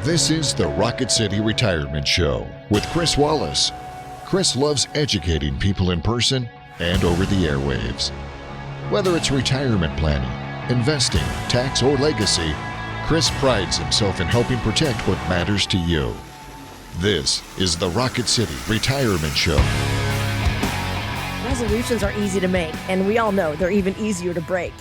This is the Rocket City Retirement Show with Chris Wallace. Chris loves educating people in person and over the airwaves. Whether it's retirement planning, investing, tax, or legacy, Chris prides himself in helping protect what matters to you. This is the Rocket City Retirement Show. Resolutions are easy to make, and we all know they're even easier to break.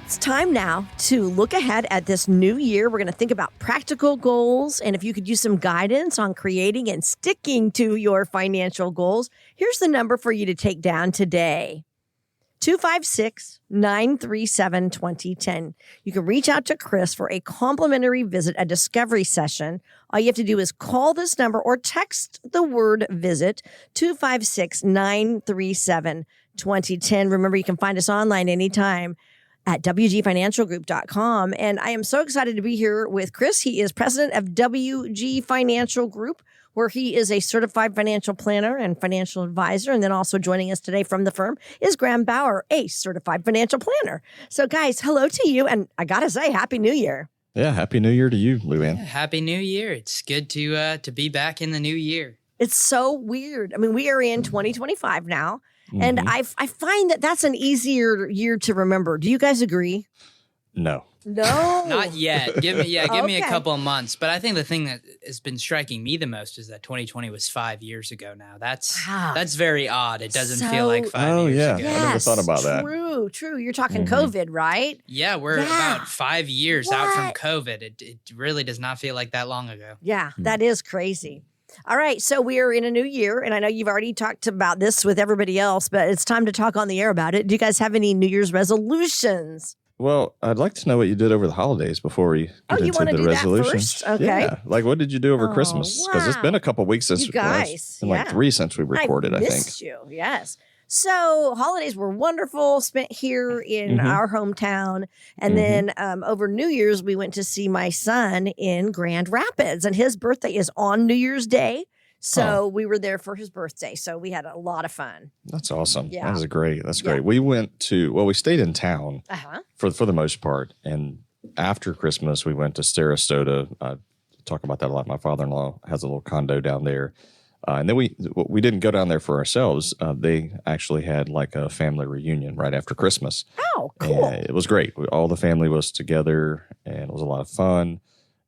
It's time now to look ahead at this new year. We're going to think about practical goals, and if you could use some guidance on creating and sticking to your financial goals, here's the number for you to take down today. 256-937-2010. You can reach out to Chris for a complimentary visit, a discovery session. All you have to do is call this number or text the word visit, 256-937-2010. Remember, you can find us online anytime at wgfinancialgroup.com. And I am so excited to be here with Chris. He is president of WG Financial Group, where he is a certified financial planner and financial advisor. And then also joining us today from the firm is Graham Bauer, a certified financial planner. So guys, hello to you. And I got to say, Happy New Year. Yeah, Happy New Year to you, Luann. Yeah, Happy New Year. It's good to be back in the new year. It's so weird. I mean, we are in 2025 now. And I find that that's an easier year to remember. Do you guys agree? No. No. Not yet. Give me a Okay. couple of months. But I think the thing that has been striking me the most is that 2020 was 5 years ago now. That's very odd. It doesn't feel like 5 years yeah. ago. I never thought about that. True. You're talking COVID, right? Yeah, we're about 5 years out from COVID. It really does not feel like that long ago. Yeah, that is crazy. All right, so we are in a new year, and I know you've already talked about this with everybody else, but it's time to talk on the air about it. Do you guys have any New Year's resolutions? Well, I'd like to know what you did over the holidays before we get you into wanna the do that resolutions. first? Okay. Yeah. Like, what did you do over Oh, Christmas? Because it's been a couple weeks since You guys, it's been like 3 since we recorded, I think. missed you, yes. So holidays were wonderful, spent here in our hometown. And then over New Year's, we went to see my son in Grand Rapids, and his birthday is on New Year's Day. So we were there for his birthday. So we had a lot of fun. That's awesome. Yeah. That is great. That's Yeah. great. We we stayed in town Uh-huh. for the most part. And after Christmas, we went to Sarasota. I talk about that a lot. My father-in-law has a little condo down there. And then we didn't go down there for ourselves. They actually had like a family reunion right after Christmas. Oh, cool. And it was great. All the family was together, and it was a lot of fun.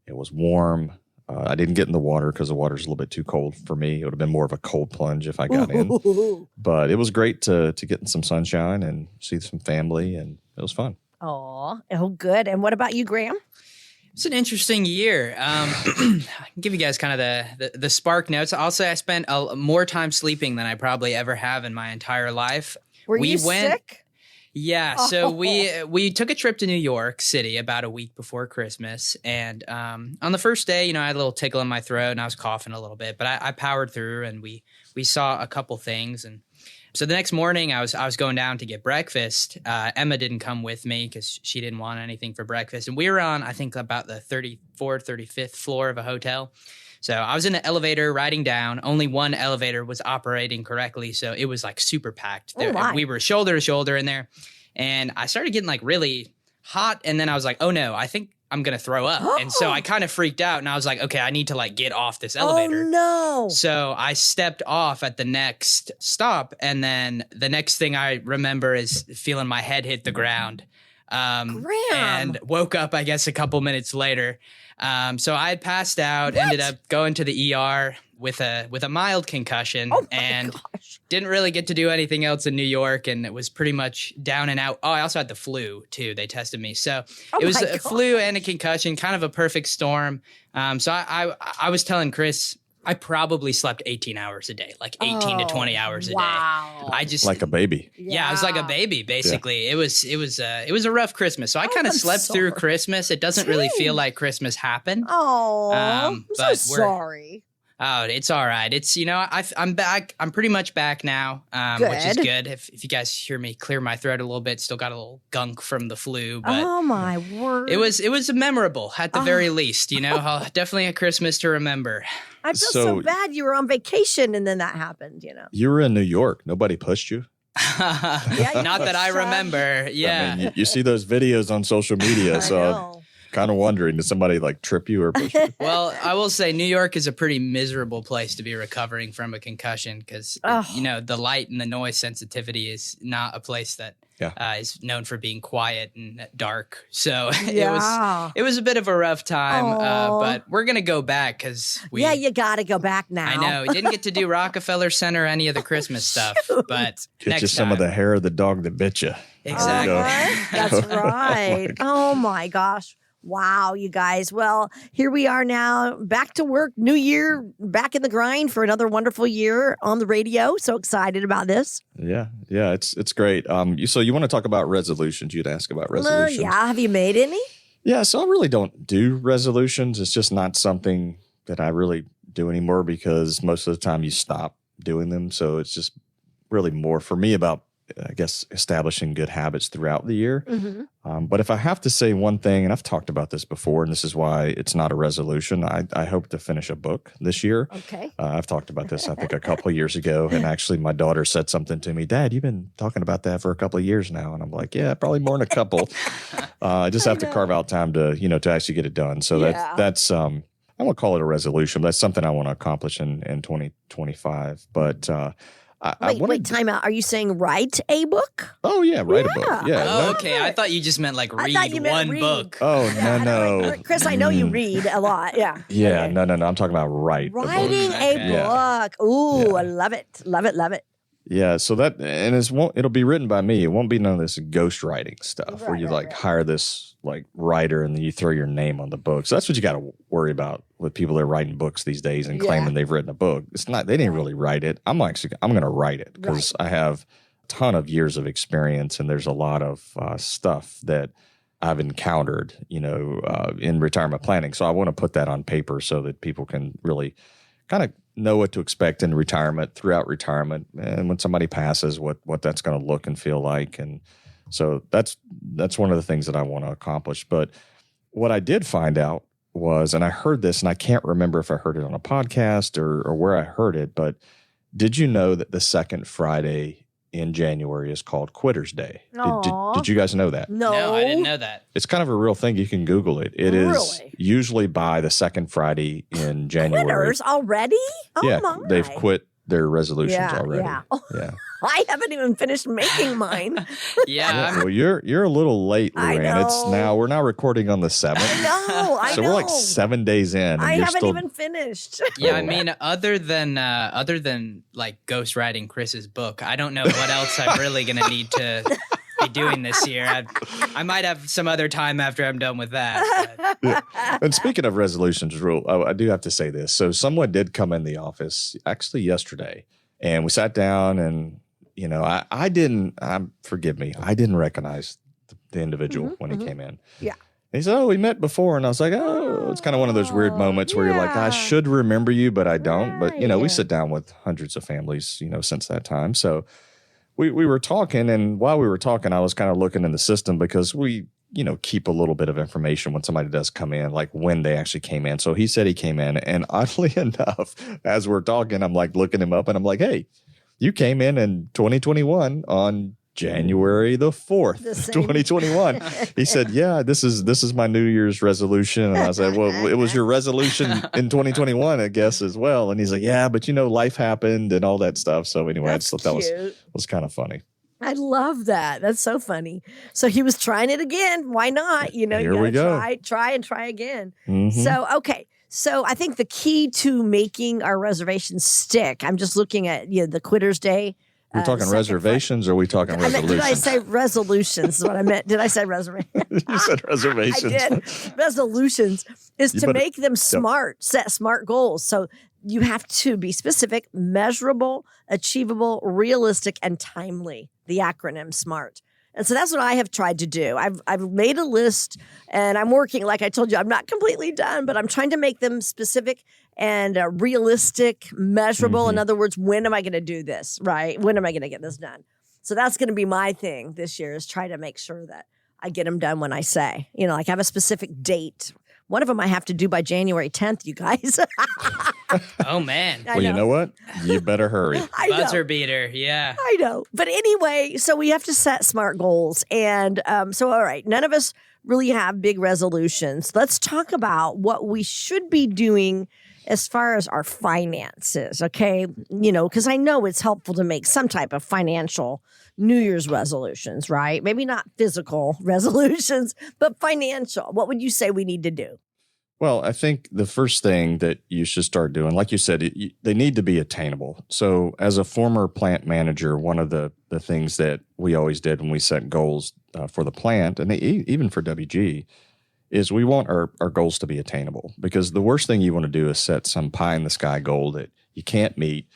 It was warm. I didn't get in the water because the water's a little bit too cold for me. It would have been more of a cold plunge if I got in. But it was great to get in some sunshine and see some family, and it was fun. Oh, good. And what about you, Graham? It's an interesting year. I can give you guys kind of the spark notes. I'll say I spent more time sleeping than I probably ever have in my entire life. Were you sick? Yeah, so we took a trip to New York City about a week before Christmas, and on the first day, I had a little tickle in my throat and I was coughing a little bit, but I powered through, and we saw a couple things. And so the next morning, I was going down to get breakfast. Emma didn't come with me because she didn't want anything for breakfast, and we were on, I think, about the 34th, 35th floor of a hotel. So I was in the elevator riding down. Only one elevator was operating correctly, so it was like super packed. We were shoulder to shoulder in there, and I started getting like really hot, and then I was like, oh no, I think I'm going to throw up. And so I kind of freaked out, and I was like, okay, I need to like get off this elevator. Oh no. So I stepped off at the next stop, and then the next thing I remember is feeling my head hit the ground. And woke up, I guess, a couple minutes later. So I had passed out, ended up going to the ER with a mild concussion, and didn't really get to do anything else in New York, and it was pretty much down and out. Oh, I also had the flu too. They tested me. So it was a flu and a concussion, kind of a perfect storm. So I was telling Chris, I probably slept 18 hours a day, like 18 to 20 hours a day. I just like a baby. Yeah, I was like a baby, basically. Yeah. It was a rough Christmas. So I kind of slept through Christmas. It doesn't really feel like Christmas happened. Oh, I'm so sorry. Oh, it's all right. It's, I'm back. I'm pretty much back now, which is good. If you guys hear me clear my throat a little bit, still got a little gunk from the flu. But oh, my word. It was memorable at the very least, definitely a Christmas to remember. I feel so bad you were on vacation and then that happened, You were in New York. Nobody pushed you. Not that I remember. Yeah. I mean, you see those videos on social media. So kind of wondering, did somebody like trip you or push you? Well, I will say New York is a pretty miserable place to be recovering from a concussion because, the light and the noise sensitivity is not a place that is known for being quiet and dark. So it was a bit of a rough time, but we're going to go back because you got to go back now. I know. We didn't get to do Rockefeller Center or any of the Christmas stuff, but Get next you some time. of the hair of the dog that bit you. Exactly. That's right. Oh my gosh. Wow, you guys. Well, here we are now, back to work, new year, back in the grind for another wonderful year on the radio. So excited about this. Yeah, it's great. So you want to talk about resolutions? You'd ask about resolutions. Yeah, have you made any? Yeah, so I really don't do resolutions. It's just not something that I really do anymore because most of the time you stop doing them. So it's just really more for me about, I guess, establishing good habits throughout the year. Mm-hmm. But if I have to say one thing, and I've talked about this before, and this is why it's not a resolution, I hope to finish a book this year. Okay. I've talked about this, I think, a couple of years ago. And actually, my daughter said something to me, Dad, you've been talking about that for a couple of years now. And I'm like, yeah, probably more than a couple. I just have to carve out time to, to actually get it done. So that's I won't call it a resolution, but that's something I want to accomplish in 2025. But Wait, time out. Are you saying write a book? Oh, yeah, write a book. Yeah. Oh, okay. I thought you just meant like read one book. Oh, no. Chris, I know you read a lot. Yeah. Yeah, Okay. no. I'm talking about writing a book. Ooh, I love it. Love it. Love it. Yeah, so that, and it'll be written by me. It won't be none of this ghost writing stuff where you hire this like writer and then you throw your name on the book. So that's what you got to worry about with people that are writing books these days and claiming they've written a book. It's not, they didn't really write it. I'm going to write it because I have a ton of years of experience and there's a lot of stuff that I've encountered, in retirement planning. So I want to put that on paper so that people can really kind of know what to expect in retirement, throughout retirement, and when somebody passes, what that's going to look and feel like. And so that's one of the things that I want to accomplish. But what I did find out was, and I heard this, and I can't remember if I heard it on a podcast or where I heard it, but did you know that the second Friday in January is called Quitter's Day? Did you guys know that? No, I didn't know that. It's kind of a real thing. You can Google it. It is usually by the second Friday in January. Quitters already? Oh my. They've quit their resolutions already. Yeah. Yeah. I haven't even finished making mine. Yeah. Well, you're a little late, I Luann. We're now recording on the 7th. I know. So we're like 7 days in. And I you're haven't still... even finished. Yeah, I mean, other than like ghostwriting Chris's book, I don't know what else I'm really gonna need to be doing this year. I might have some other time after I'm done with that. Yeah. And speaking of resolutions, I do have to say this. So someone did come in the office actually yesterday, and we sat down, and I didn't. Forgive me, I didn't recognize the individual when he came in. Yeah. And he said, "Oh, we met before," and I was like, "Oh," it's kind of one of those weird moments where you're like, "I should remember you, but I don't." But we sit down with hundreds of families, since that time. So we were talking, and while we were talking, I was kind of looking in the system because we, keep a little bit of information when somebody does come in, like when they actually came in. So he said he came in, and oddly enough, as we're talking, I'm like looking him up, and I'm like, "Hey, you came in 2021 on January the 4th, 2021. He said, "Yeah, this is my New Year's resolution." And I said, "Well, it was your resolution in 2021, I guess, as well." And he's like, "Yeah, but life happened and all that stuff." So anyway, I just thought that was kind of funny. I love that. That's so funny. So he was trying it again. Why not? Here we go. Try and try again. Mm-hmm. So, okay. So I think the key to making our reservations stick, I'm just looking at the Quitter's Day. We're talking reservations, or are we talking resolutions? Did I say resolutions is what I meant. Did I say reservations? You said reservations. I did. Resolutions is to make them smart, set smart goals. So you have to be specific, measurable, achievable, realistic, and timely. The acronym SMART. And so that's what I have tried to do. I've made a list, and I'm working, like I told you, I'm not completely done, but I'm trying to make them specific and realistic, measurable. In other words, when am I going to do this, right? When am I going to get this done? So that's going to be my thing this year, is try to make sure that I get them done when I say, like have a specific date. One of them I have to do by January 10th, you guys. Oh man. I Well, you know. know what? You better hurry. I know. Buzzer beater. Yeah. I know. But anyway, so we have to set SMART goals. And so, all right, none of us really have big resolutions. Let's talk about what we should be doing as far as our finances, okay? Because I know it's helpful to make some type of financial New Year's resolutions, right? Maybe not physical resolutions, but financial. What would you say we need to do? Well, I think the first thing that you should start doing, like you said, they need to be attainable. So as a former plant manager, one of the things that we always did when we set goals for the plant, and even for WG, is we want our goals to be attainable. Because the worst thing you want to do is set some pie in the sky goal that you can't meet.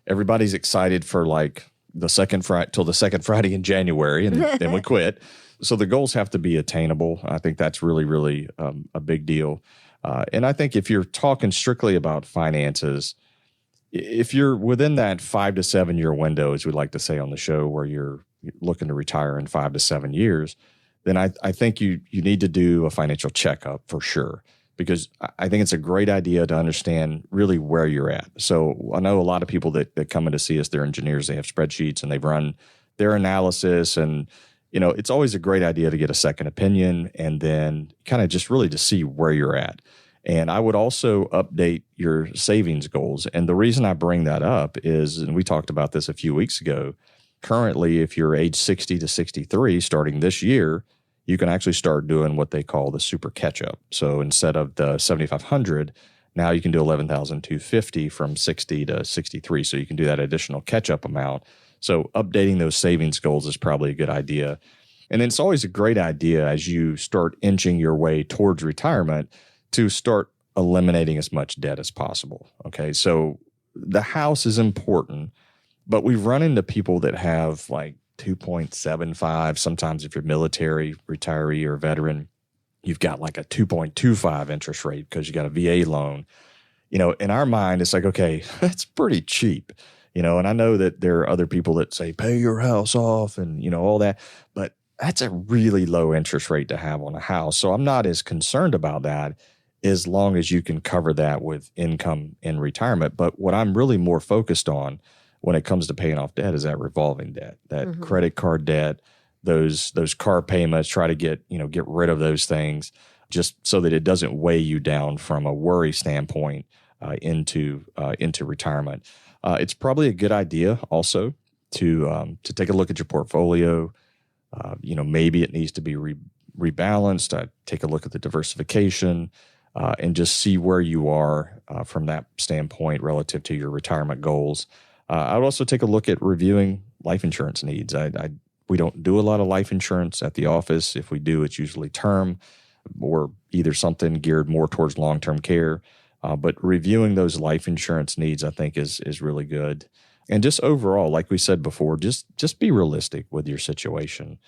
Everybody's excited for like the second Friday in January, and then we quit. So the goals have to be attainable. I think that's really, really a big deal. And I think if you're talking strictly about finances, if you're within that 5 to 7 year window, as we like to say on the show, where you're looking to retire in 5 to 7 years, then I think you need to do a financial checkup for sure, because I think it's a great idea to understand really where you're at. So I know a lot of people that come in to see us, they're engineers, they have spreadsheets and they've run their analysis, and it's always a great idea to get a second opinion and then kind of just really to see where you're at. And I would also update your savings goals. And the reason I bring that up is, and we talked about this a few weeks ago, currently, if you're age 60 to 63, starting this year, you can actually start doing what they call the super catch-up. So instead of the 7,500, now you can do 11,250 from 60 to 63. So you can do that additional catch-up amount. So updating those savings goals is probably a good idea. And then it's always a great idea as you start inching your way towards retirement to start eliminating as much debt as possible. Okay, so the house is important, but we've run into people that have like 2.75. Sometimes if you're military, retiree, or veteran, you've got like a 2.25 interest rate because you got a VA loan. In our mind, it's like, okay, that's pretty cheap. And I know that there are other people that say, pay your house off and, all that, but that's a really low interest rate to have on a house. So I'm not as concerned about that as long as you can cover that with income in retirement. But what I'm really more focused on when it comes to paying off debt is that revolving debt, that credit card debt, those car payments, try to get rid of those things just so that it doesn't weigh you down from a worry standpoint into retirement. It's probably a good idea also to take a look at your portfolio. Maybe it needs to be rebalanced. Take a look at the diversification and just see where you are from that standpoint relative to your retirement goals. I would also take a look at reviewing life insurance needs. We don't do a lot of life insurance at the office. If we do, it's usually term or either something geared more towards long-term care. But reviewing those life insurance needs, I think, is really good. And just overall, like we said before, just be realistic with your situation.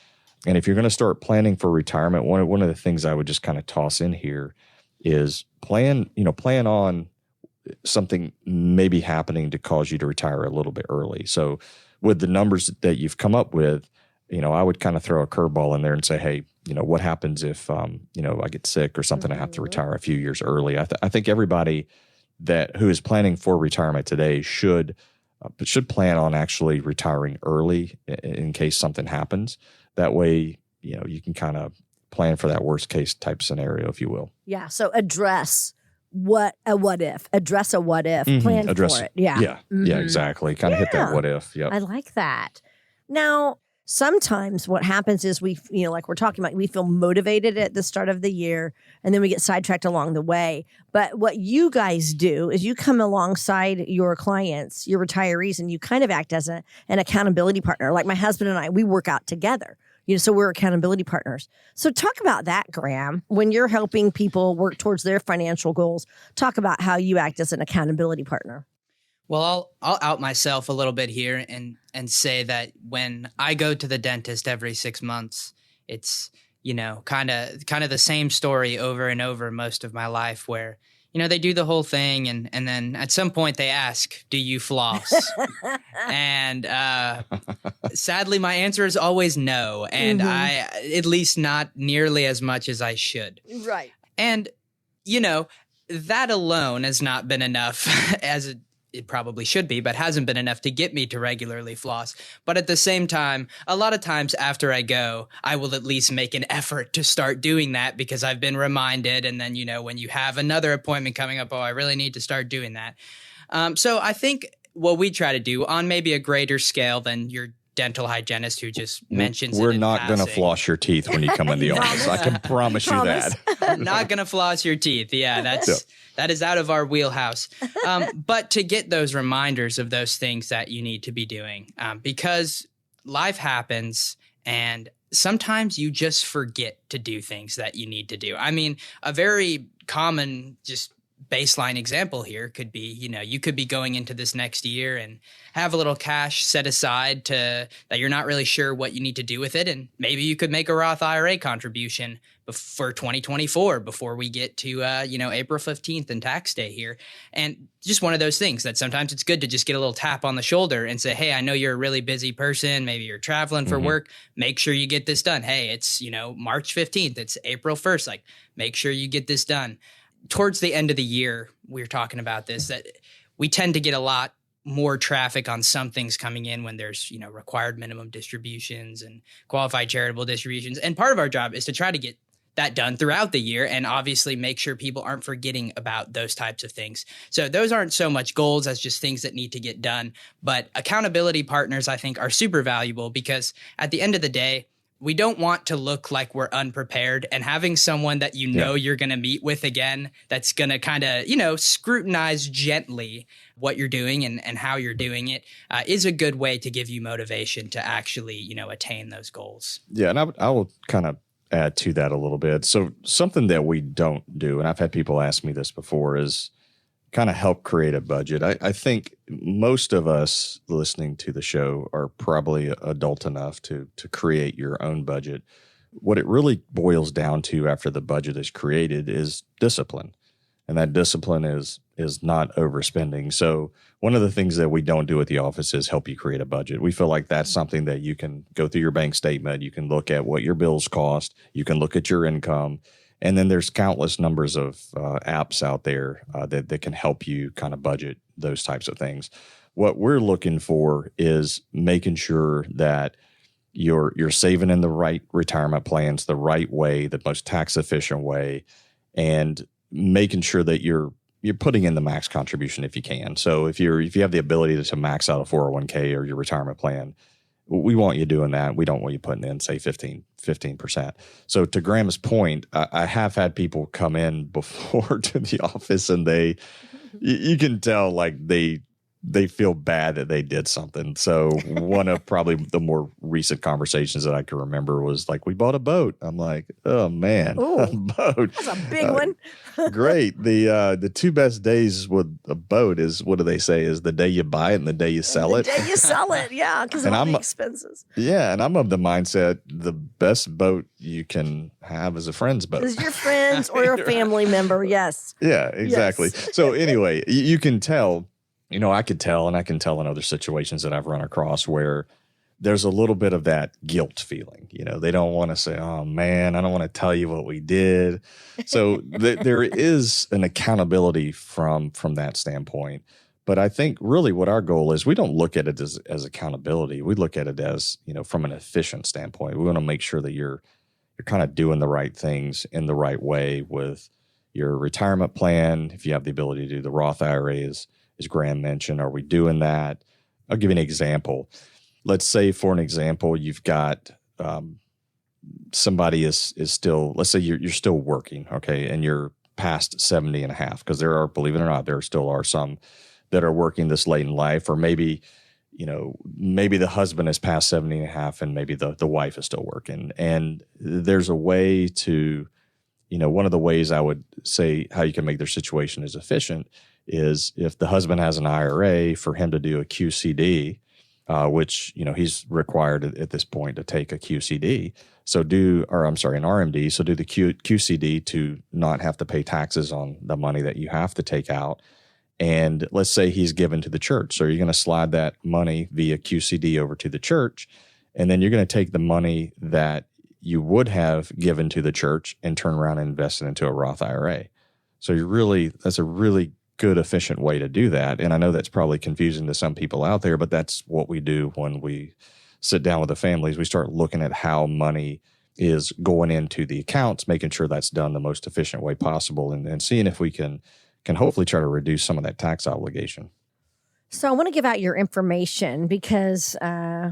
And if you're going to start planning for retirement, one of the things I would just kind of toss in here is plan on something maybe happening to cause you to retire a little bit early. So with the numbers that you've come up with, I would kind of throw a curveball in there and say, hey, what happens if, I get sick or something, I have to retire a few years early. I think everybody who is planning for retirement today should plan on actually retiring early in case something happens. That way, you can kind of plan for that worst case type scenario, if you will. Yeah. So address what if, plan for it. Yeah. Yeah. Yeah, exactly. Kind of hit that what if. Yeah. I like that. Now, sometimes what happens is we, like we're talking about, we feel motivated at the start of the year and then we get sidetracked along the way. But what you guys do is you come alongside your clients, your retirees, and you kind of act as an accountability partner. Like my husband and I, we work out together. So we're accountability partners. So talk about that, Graham. When you're helping people work towards their financial goals, talk about how you act as an accountability partner. Well, I'll out myself a little bit here and say that when I go to the dentist every 6 months, it's, kind of the same story over and over most of my life where, they do the whole thing and then at some point they ask, do you floss? And sadly, my answer is always no. And at least not nearly as much as I should. Right. And, that alone has not been enough as it probably should be, but hasn't been enough to get me to regularly floss. But at the same time, a lot of times after I go, I will at least make an effort to start doing that because I've been reminded. And then, when you have another appointment coming up, I really need to start doing that. So I think what we try to do on maybe a greater scale than your dental hygienist who just mentions we're it in not going to passing. floss your teeth when you come in the office. I can promise you that. Not gonna floss your teeth. Yeah, that is out of our wheelhouse. But to get those reminders of those things that you need to be doing, because life happens and sometimes you just forget to do things that you need to do. I mean, a very common just baseline example here could be, you could be going into this next year and have a little cash set aside that you're not really sure what you need to do with it. And maybe you could make a Roth IRA contribution for 2024 before we get to, April 15th and tax day here. And just one of those things that sometimes it's good to just get a little tap on the shoulder and say, hey, I know you're a really busy person. Maybe you're traveling for work. Make sure you get this done. Hey, it's, March 15th. It's April 1st. Like, make sure you get this done. Towards the end of the year, we were talking about this, that we tend to get a lot more traffic on some things coming in when there's, required minimum distributions and qualified charitable distributions. And part of our job is to try to get that done throughout the year and obviously make sure people aren't forgetting about those types of things. So those aren't so much goals as just things that need to get done. But accountability partners, I think, are super valuable because at the end of the day, we don't want to look like we're unprepared, and having someone that you're going to meet with again that's going to kind of, scrutinize gently what you're doing and how you're doing it is a good way to give you motivation to actually, attain those goals. Yeah, and I will kind of add to that a little bit. So something that we don't do, and I've had people ask me this before, is kind of help create a budget. I think most of us listening to the show are probably adult enough to create your own budget. What it really boils down to after the budget is created is discipline. And that discipline is not overspending. So one of the things that we don't do at the office is help you create a budget. We feel like that's something that you can go through your bank statement. You can look at what your bills cost. You can look at your income. And then there's countless numbers of apps out there that can help you kind of budget those types of things. What we're looking for is making sure that you're saving in the right retirement plans, the right way, the most tax efficient way, and making sure that you're putting in the max contribution if you can. So if you have the ability to max out a 401k or your retirement plan, we want you doing that. We don't want you putting in, say, 15%. So to Graham's point, I have had people come in before to the office and you can tell like they feel bad that they did something. So one of probably the more recent conversations that I can remember was like, we bought a boat. I'm like, oh man, Ooh, a boat. That's a big one. Great. The two best days with a boat is, what do they say, is the day you buy it and the day you sell it. The day you sell it, yeah, because of all the expenses. Yeah, and I'm of the mindset the best boat you can have is a friend's boat. Is your friends or your family member, yes. Yeah, exactly. Yes. So anyway, you can tell, I could tell, and I can tell in other situations that I've run across where there's a little bit of that guilt feeling. They don't want to say, oh man, I don't want to tell you what we did. So there is an accountability from that standpoint. But I think really what our goal is, we don't look at it as accountability. We look at it as, from an efficient standpoint. We want to make sure that you're kind of doing the right things in the right way with your retirement plan. If you have the ability to do the Roth IRAs, as Graham mentioned, are we doing that? I'll give you an example. Let's say, for an example, you've got somebody is still, let's say you're still working, okay, and you're past 70 and a half, because there are, believe it or not, there still are some that are working this late in life, or maybe, maybe the husband is past 70 and a half and maybe the wife is still working. And there's a way to, one of the ways I would say how you can make their situation as efficient is if the husband has an IRA, for him to do a QCD, which, he's required at this point to take a QCD. So an RMD. So do the QCD to not have to pay taxes on the money that you have to take out. And let's say he's given to the church. So you're going to slide that money via QCD over to the church. And then you're going to take the money that you would have given to the church and turn around and invest it into a Roth IRA. So that's a really good, efficient way to do that. And I know that's probably confusing to some people out there, but that's what we do when we sit down with the families. We start looking at how money is going into the accounts, making sure that's done the most efficient way possible, and seeing if we can hopefully try to reduce some of that tax obligation. So I want to give out your information because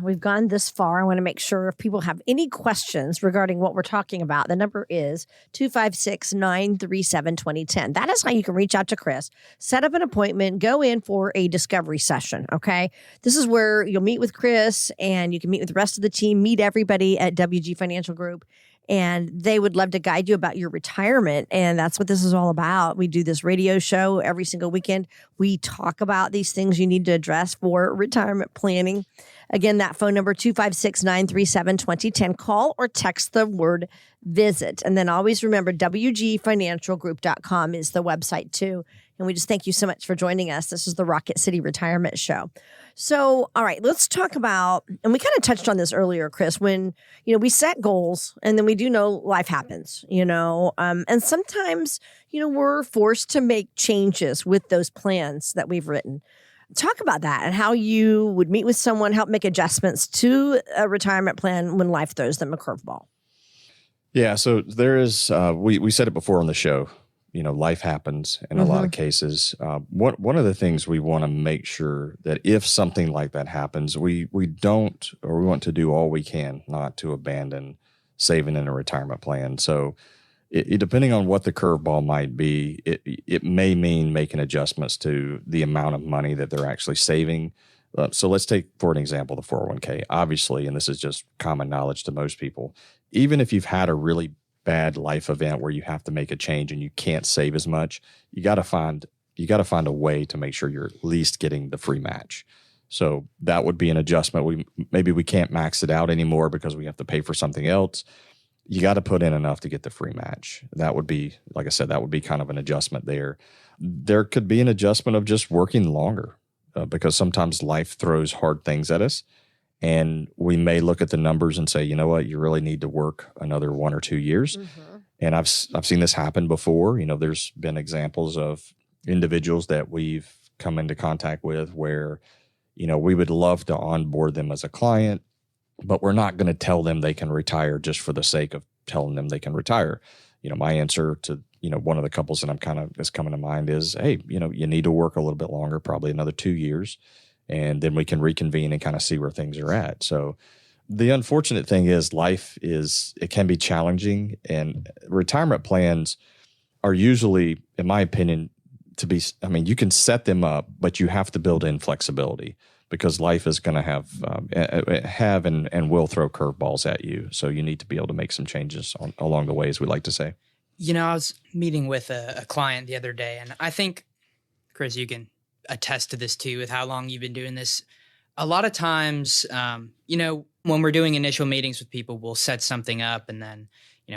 we've gone this far. I want to make sure if people have any questions regarding what we're talking about, the number is 256-937-2010. That is how you can reach out to Chris, set up an appointment, go in for a discovery session, okay? This is where you'll meet with Chris and you can meet with the rest of the team, meet everybody at WG Financial Group. And they would love to guide you about your retirement. And that's what this is all about. We do this radio show every single weekend. We talk about these things you need to address for retirement planning. Again, that phone number, 256-937-2010. Call or text the word visit. And then always remember, WGFinancialGroup.com is the website too. And we just thank you so much for joining us. This is the Rocket City Retirement Show. So, all right, let's talk about, and we kind of touched on this earlier, Chris, when, we set goals and then we do know life happens, and sometimes, we're forced to make changes with those plans that we've written. Talk about that and how you would meet with someone, help make adjustments to a retirement plan when life throws them a curveball. Yeah, so there is, we said it before on the show, life happens in a lot of cases. One of the things we want to make sure that if something like that happens, we want to do all we can not to abandon saving in a retirement plan. So depending on what the curveball might be, it may mean making adjustments to the amount of money that they're actually saving. So let's take, for an example, the 401k. Obviously, and this is just common knowledge to most people, even if you've had a really bad life event where you have to make a change and you can't save as much, you got to find a way to make sure you're at least getting the free match. So that would be an adjustment. Maybe we can't max it out anymore because we have to pay for something else. You got to put in enough to get the free match. That would be, like I said, that would be kind of an adjustment there. There could be an adjustment of just working longer because sometimes life throws hard things at us. And we may look at the numbers and say, you know what, you really need to work another 1 or 2 years. Mm-hmm. And I've seen this happen before. There's been examples of individuals that we've come into contact with where, we would love to onboard them as a client, but we're not going to tell them they can retire just for the sake of telling them they can retire. My answer to, one of the couples that is coming to mind is, hey, you need to work a little bit longer, probably another 2 years. And then we can reconvene and kind of see where things are at. So the unfortunate thing is it can be challenging, and retirement plans are usually, in my opinion, you can set them up, but you have to build in flexibility because life is going to have and will throw curveballs at you. So you need to be able to make some changes along the way, as we like to say. I was meeting with a client the other day, and I think, Chris, you can attest to this too with how long you've been doing this. A lot of times, when we're doing initial meetings with people, we'll set something up and then,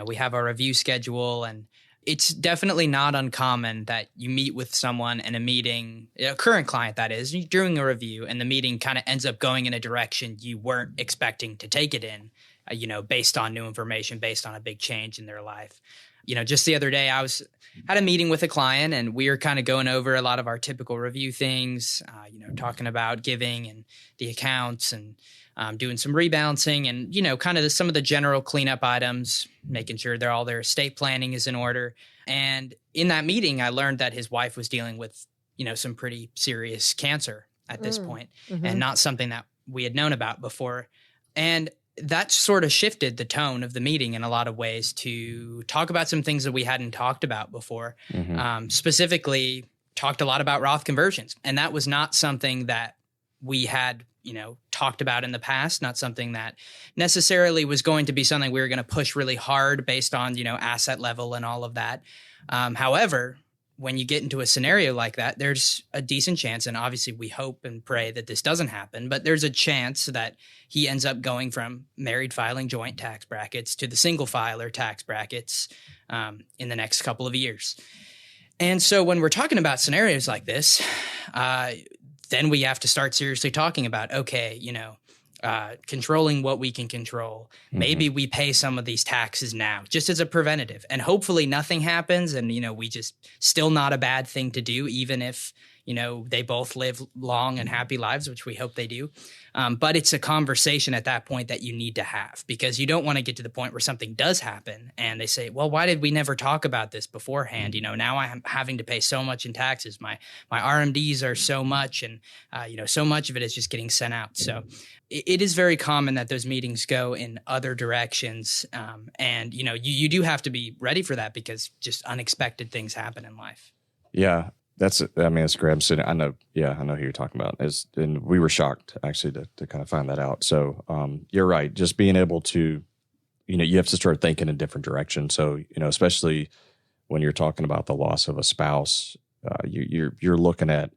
we have our review schedule, and it's definitely not uncommon that you meet with someone in a meeting, a current client that is, during a review, and the meeting kind of ends up going in a direction you weren't expecting to take it in, based on new information, based on a big change in their life. Just the other day, had a meeting with a client, and we were kind of going over a lot of our typical review things, talking about giving and the accounts and doing some rebalancing and, kind of some of the general cleanup items, making sure their estate planning is in order. And in that meeting, I learned that his wife was dealing with, some pretty serious cancer at this point, and not something that we had known about before. And that sort of shifted the tone of the meeting in a lot of ways to talk about some things that we hadn't talked about before. Specifically, talked a lot about Roth conversions. And that was not something that we had, talked about in the past, not something that necessarily was going to be something we were going to push really hard based on, asset level and all of that. However, when you get into a scenario like that, there's a decent chance, and obviously we hope and pray that this doesn't happen, but there's a chance that he ends up going from married filing joint tax brackets to the single filer tax brackets in the next couple of years. And so when we're talking about scenarios like this, then we have to start seriously talking about, okay, controlling what we can control. Maybe we pay some of these taxes now just as a preventative, and hopefully nothing happens. And, we just still not a bad thing to do, even if, they both live long and happy lives, which we hope they do. But it's a conversation at that point that you need to have, because you don't want to get to the point where something does happen and they say, well, why did we never talk about this beforehand? Now I'm having to pay so much in taxes. My RMDs are so much, and, so much of it is just getting sent out. So it is very common that those meetings go in other directions. And, you do have to be ready for that, because just unexpected things happen in life. Yeah. It's great. I know who you're talking about. And we were shocked actually to kind of find that out. So you're right. Just being able to, you have to start thinking in different directions. So, especially when you're talking about the loss of a spouse, you're looking at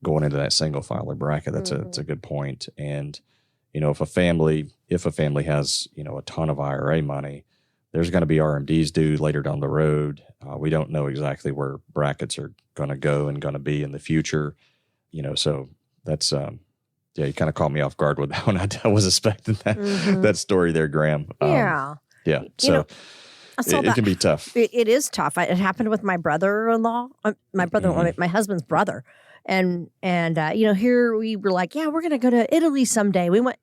going into that single filer bracket. That's a good point. And, if a family has, a ton of IRA money, there's going to be RMDs due later down the road. We don't know exactly where brackets are going to go and going to be in the future, so that's, you kind of caught me off guard with that one. I was expecting that story there, Graham. Yeah. So it can be tough. It is tough. It happened with my brother-in-law, my husband's brother. And here we were like, yeah, we're going to go to Italy someday. We went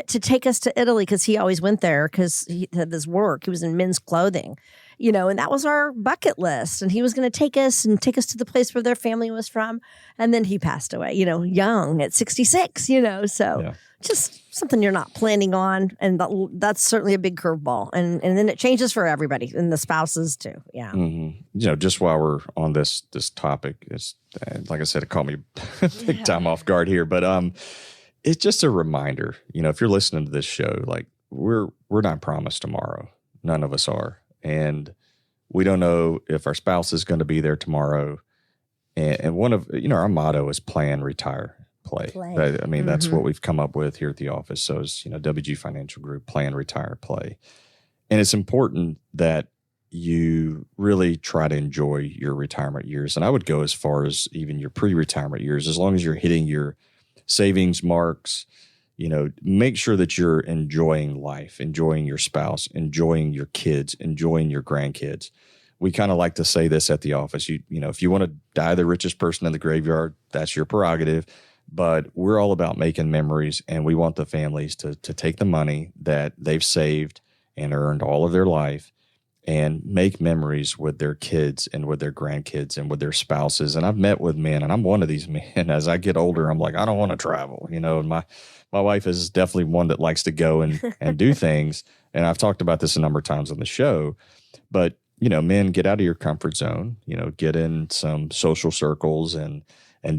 to take us to Italy because he always went there because he had this work. He was in men's clothing, and that was our bucket list. And he was going to take us to the place where their family was from. And then he passed away, young at 66, so just something you're not planning on. And that's certainly a big curveball. And then it changes for everybody, and the spouses too. Yeah. Mm-hmm. Just while we're on this topic, it's like I said, it caught me big time off guard here, but it's just a reminder, if you're listening to this show, like we're not promised tomorrow. None of us are. And we don't know if our spouse is going to be there tomorrow. And one of, our motto is plan, retire, play. That's what we've come up with here at the office. So it's, WG Financial Group, plan, retire, play. And it's important that you really try to enjoy your retirement years. And I would go as far as even your pre-retirement years, as long as you're hitting your savings marks, make sure that you're enjoying life, enjoying your spouse, enjoying your kids, enjoying your grandkids. We kind of like to say this at the office, if you want to die the richest person in the graveyard, that's your prerogative. But we're all about making memories, and we want the families to take the money that they've saved and earned all of their life and make memories with their kids and with their grandkids and with their spouses. And I've met with men, and I'm one of these men. As I get older, I'm like, I don't want to travel. And my wife is definitely one that likes to go and do things. And I've talked about this a number of times on the show. But, men, get out of your comfort zone, get in some social circles and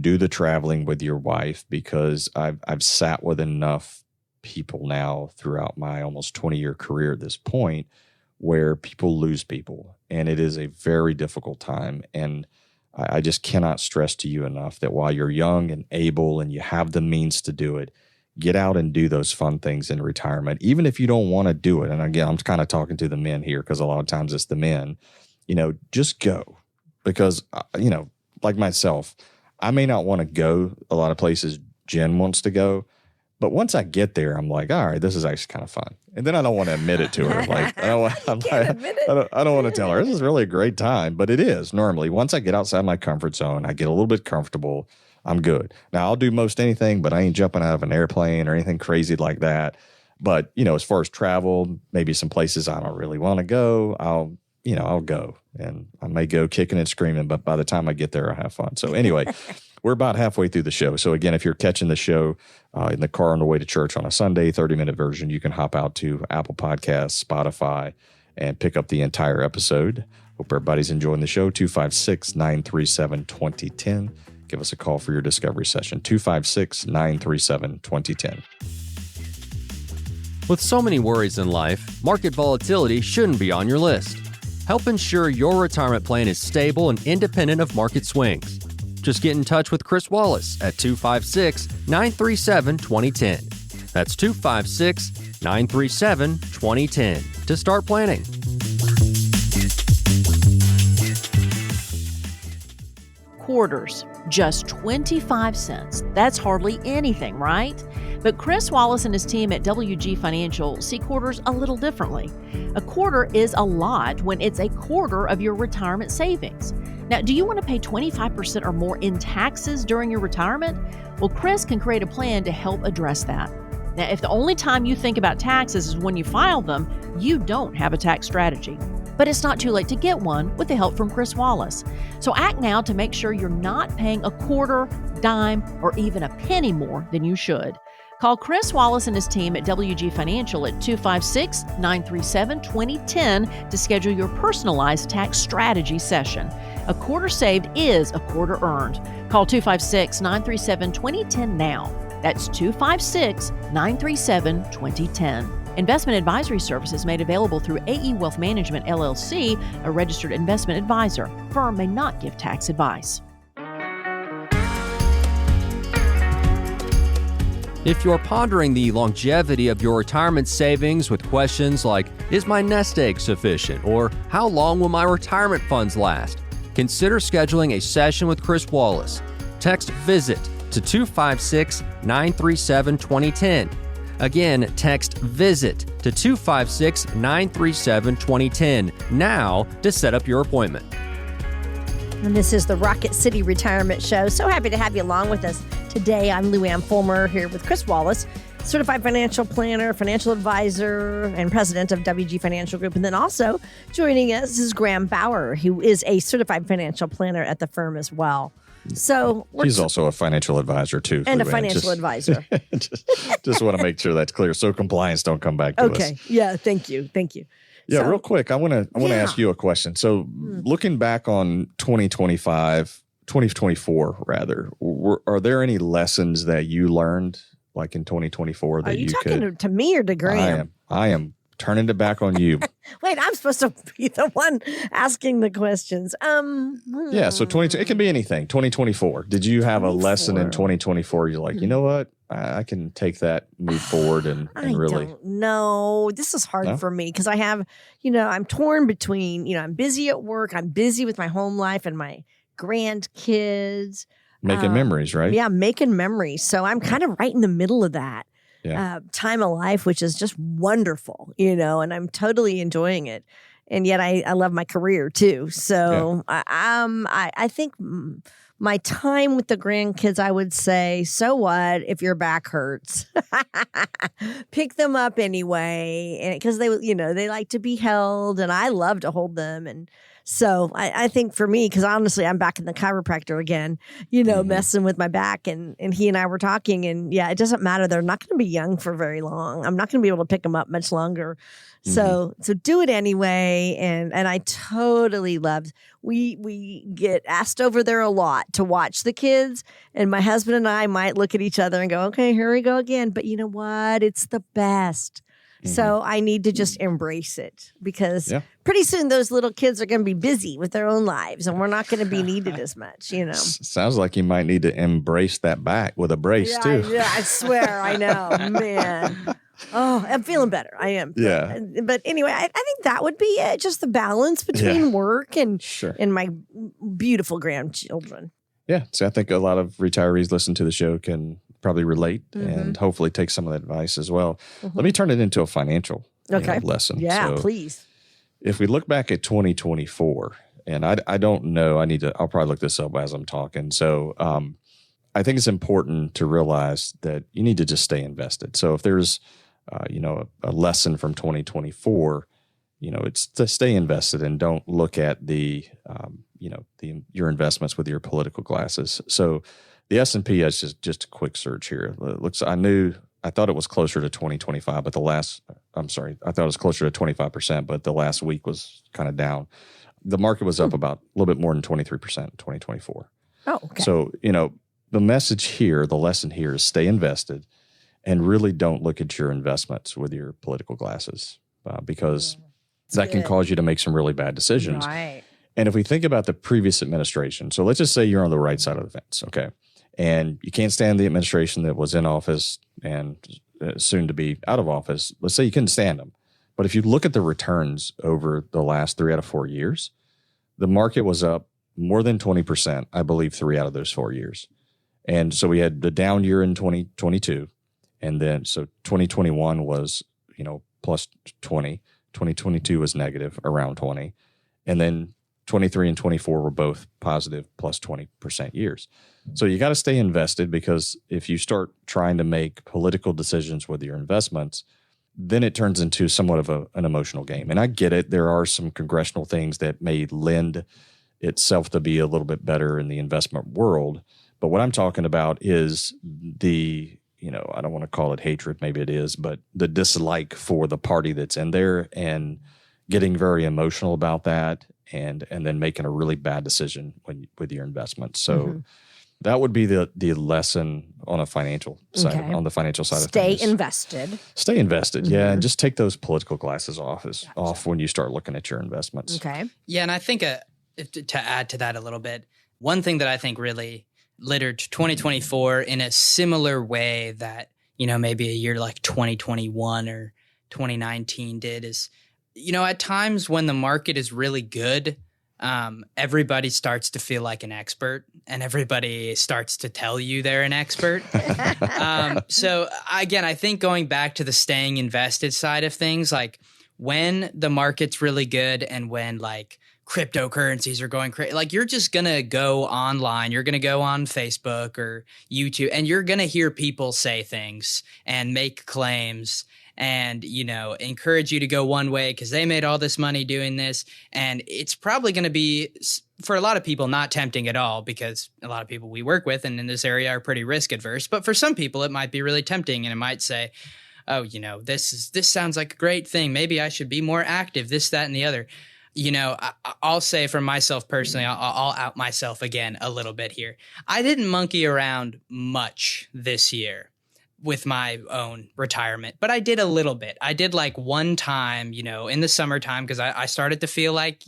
do the traveling with your wife, because I've sat with enough people now throughout my almost 20-year career at this point where people lose people, and it is a very difficult time. And I just cannot stress to you enough that while you're young and able and you have the means to do it, get out and do those fun things in retirement, even if you don't want to do it. And again, I'm kind of talking to the men here because a lot of times it's the men, just go, because, like myself, I may not want to go a lot of places Jen wants to go, but once I get there, I'm like, all right, this is actually kind of fun. And then I don't want to admit it to her. Like, I don't want to tell her this is really a great time, but it is normally. Once I get outside my comfort zone, I get a little bit comfortable, I'm good. Now I'll do most anything, but I ain't jumping out of an airplane or anything crazy like that. But, as far as travel, maybe some places I don't really want to go, I'll go, and I may go kicking and screaming, but by the time I get there, I'll have fun. So anyway, we're about halfway through the show. So again, if you're catching the show in the car on the way to church on a Sunday, 30-minute version, you can hop out to Apple Podcasts, Spotify, and pick up the entire episode. Hope everybody's enjoying the show. 256-937-2010. Give us a call for your discovery session. 256-937-2010. With so many worries in life, market volatility shouldn't be on your list. Help ensure your retirement plan is stable and independent of market swings. Just get in touch with Chris Wallace at 256-937-2010. That's 256-937-2010 to start planning. Quarters, just 25 cents. That's hardly anything, right? But Chris Wallace and his team at WG Financial see quarters a little differently. A quarter is a lot when it's a quarter of your retirement savings. Now, do you want to pay 25% or more in taxes during your retirement? Well, Chris can create a plan to help address that. Now, if the only time you think about taxes is when you file them, you don't have a tax strategy. But it's not too late to get one with the help from Chris Wallace. So act now to make sure you're not paying a quarter, dime, or even a penny more than you should. Call Chris Wallace and his team at WG Financial at 256-937-2010 to schedule your personalized tax strategy session. A quarter saved is a quarter earned. Call 256-937-2010 now. That's 256-937-2010. Investment advisory services made available through AE Wealth Management, LLC, a registered investment advisor. Firm may not give tax advice. If you're pondering the longevity of your retirement savings with questions like, is my nest egg sufficient? Or how long will my retirement funds last? Consider scheduling a session with Chris Wallace. Text VISIT to 256-937-2010. Again, text VISIT to 256-937-2010 now to set up your appointment. And this is the Rocket City Retirement Show. So happy to have you along with us today. I'm Lou Ann Fulmer here with Chris Wallace, certified financial planner, financial advisor, and president of WG Financial Group. And then also joining us is Graham Bauer, who is a certified financial planner at the firm as well. So he's also a financial advisor too. And a financial advisor. just want to make sure that's clear so compliance don't come back to us. Okay. Yeah. Thank you. Yeah, So- real quick, I want to ask you a question. So, looking back on 2024 rather, are there any lessons that you learned like in 2024 that Are you you talking could? to me or to Graham? I am turning it back on you. Wait, I'm supposed to be the one asking the questions. Yeah, so it can be anything. 2024. Did you have a lesson in 2024? You're like, you know what? I can take that, move forward, and really. don't know. This is hard for me because I have, I'm torn between, I'm busy at work, I'm busy with my home life and my grandkids. Making memories, right? Yeah, making memories. So I'm kind of right in the middle of that time of life, which is just wonderful, and I'm totally enjoying it. And yet I love my career too. So I think my time with the grandkids, I would say, so what if your back hurts? Pick them up anyway, because they like to be held, and I love to hold them. And so I think for me, because honestly, I'm back in the chiropractor again, messing with my back, and he and I were talking, and it doesn't matter. They're not going to be young for very long. I'm not going to be able to pick them up much longer. So do it anyway. And I totally loved, we get asked over there a lot to watch the kids, and my husband and I might look at each other and go, okay, here we go again. But you know what? It's the best. So I need to just embrace it, because pretty soon those little kids are going to be busy with their own lives, and we're not going to be needed as much, Sounds like you might need to embrace that back with a brace too. Yeah, I swear. I know, man. Oh, I'm feeling better. I am. Yeah. But anyway, I think that would be it. Just the balance between work and my beautiful grandchildren. Yeah. So I think a lot of retirees listen to the show can probably relate and hopefully take some of that advice as well. Let me turn it into a financial lesson. Yeah, So please. if we look back at 2024, and I don't know, I'll probably look this up as I'm talking. So I think it's important to realize that you need to just stay invested. So if there's a lesson from 2024, it's to stay invested and don't look at your investments with your political glasses. So the S&P has just a quick search here. It looks, I thought it was closer to 2025, but I thought it was closer to 25%, but the last week was kind of down. The market was up about a little bit more than 23% in 2024. Oh, okay. So, the message here, the lesson here is stay invested and really don't look at your investments with your political glasses because that can cause you to make some really bad decisions. Right. And if we think about the previous administration, so let's just say you're on the right side of the fence, okay? And you can't stand the administration that was in office and soon to be out of office. Let's say you couldn't stand them. But if you look at the returns over the last 3 out of 4 years, the market was up more than 20%, I believe, 3 out of those 4 years. And so we had the down year in 2022, And then, so 2021 was, plus 20. 2022 was negative, around 20. And then 23 and 24 were both positive, plus 20% years. So you got to stay invested, because if you start trying to make political decisions with your investments, then it turns into somewhat of an emotional game. And I get it. There are some congressional things that may lend itself to be a little bit better in the investment world. But what I'm talking about is the, I don't want to call it hatred, maybe it is, but the dislike for the party that's in there, and getting very emotional about that, and then making a really bad decision with your investments. So that would be the lesson on a financial side, on the financial side of things. Stay invested. Stay invested, yeah, and just take those political glasses off when you start looking at your investments. Okay. Yeah, and I think to add to that a little bit, one thing that I think really littered 2024 in a similar way that, maybe a year like 2021 or 2019 did is, at times when the market is really good, everybody starts to feel like an expert, and everybody starts to tell you they're an expert. So again, I think going back to the staying invested side of things, like when the market's really good and when like cryptocurrencies are going crazy, like you're just going to go online, you're going to go on Facebook or YouTube, and you're going to hear people say things and make claims and, encourage you to go one way because they made all this money doing this. And it's probably going to be, for a lot of people, not tempting at all, because a lot of people we work with and in this area are pretty risk adverse. But for some people, it might be really tempting, and it might say, oh, this sounds like a great thing. Maybe I should be more active, this, that, and the other. I'll say for myself personally, I'll out myself again a little bit here. I didn't monkey around much this year with my own retirement, but I did a little bit. I did like one time, in the summertime, because I started to feel like,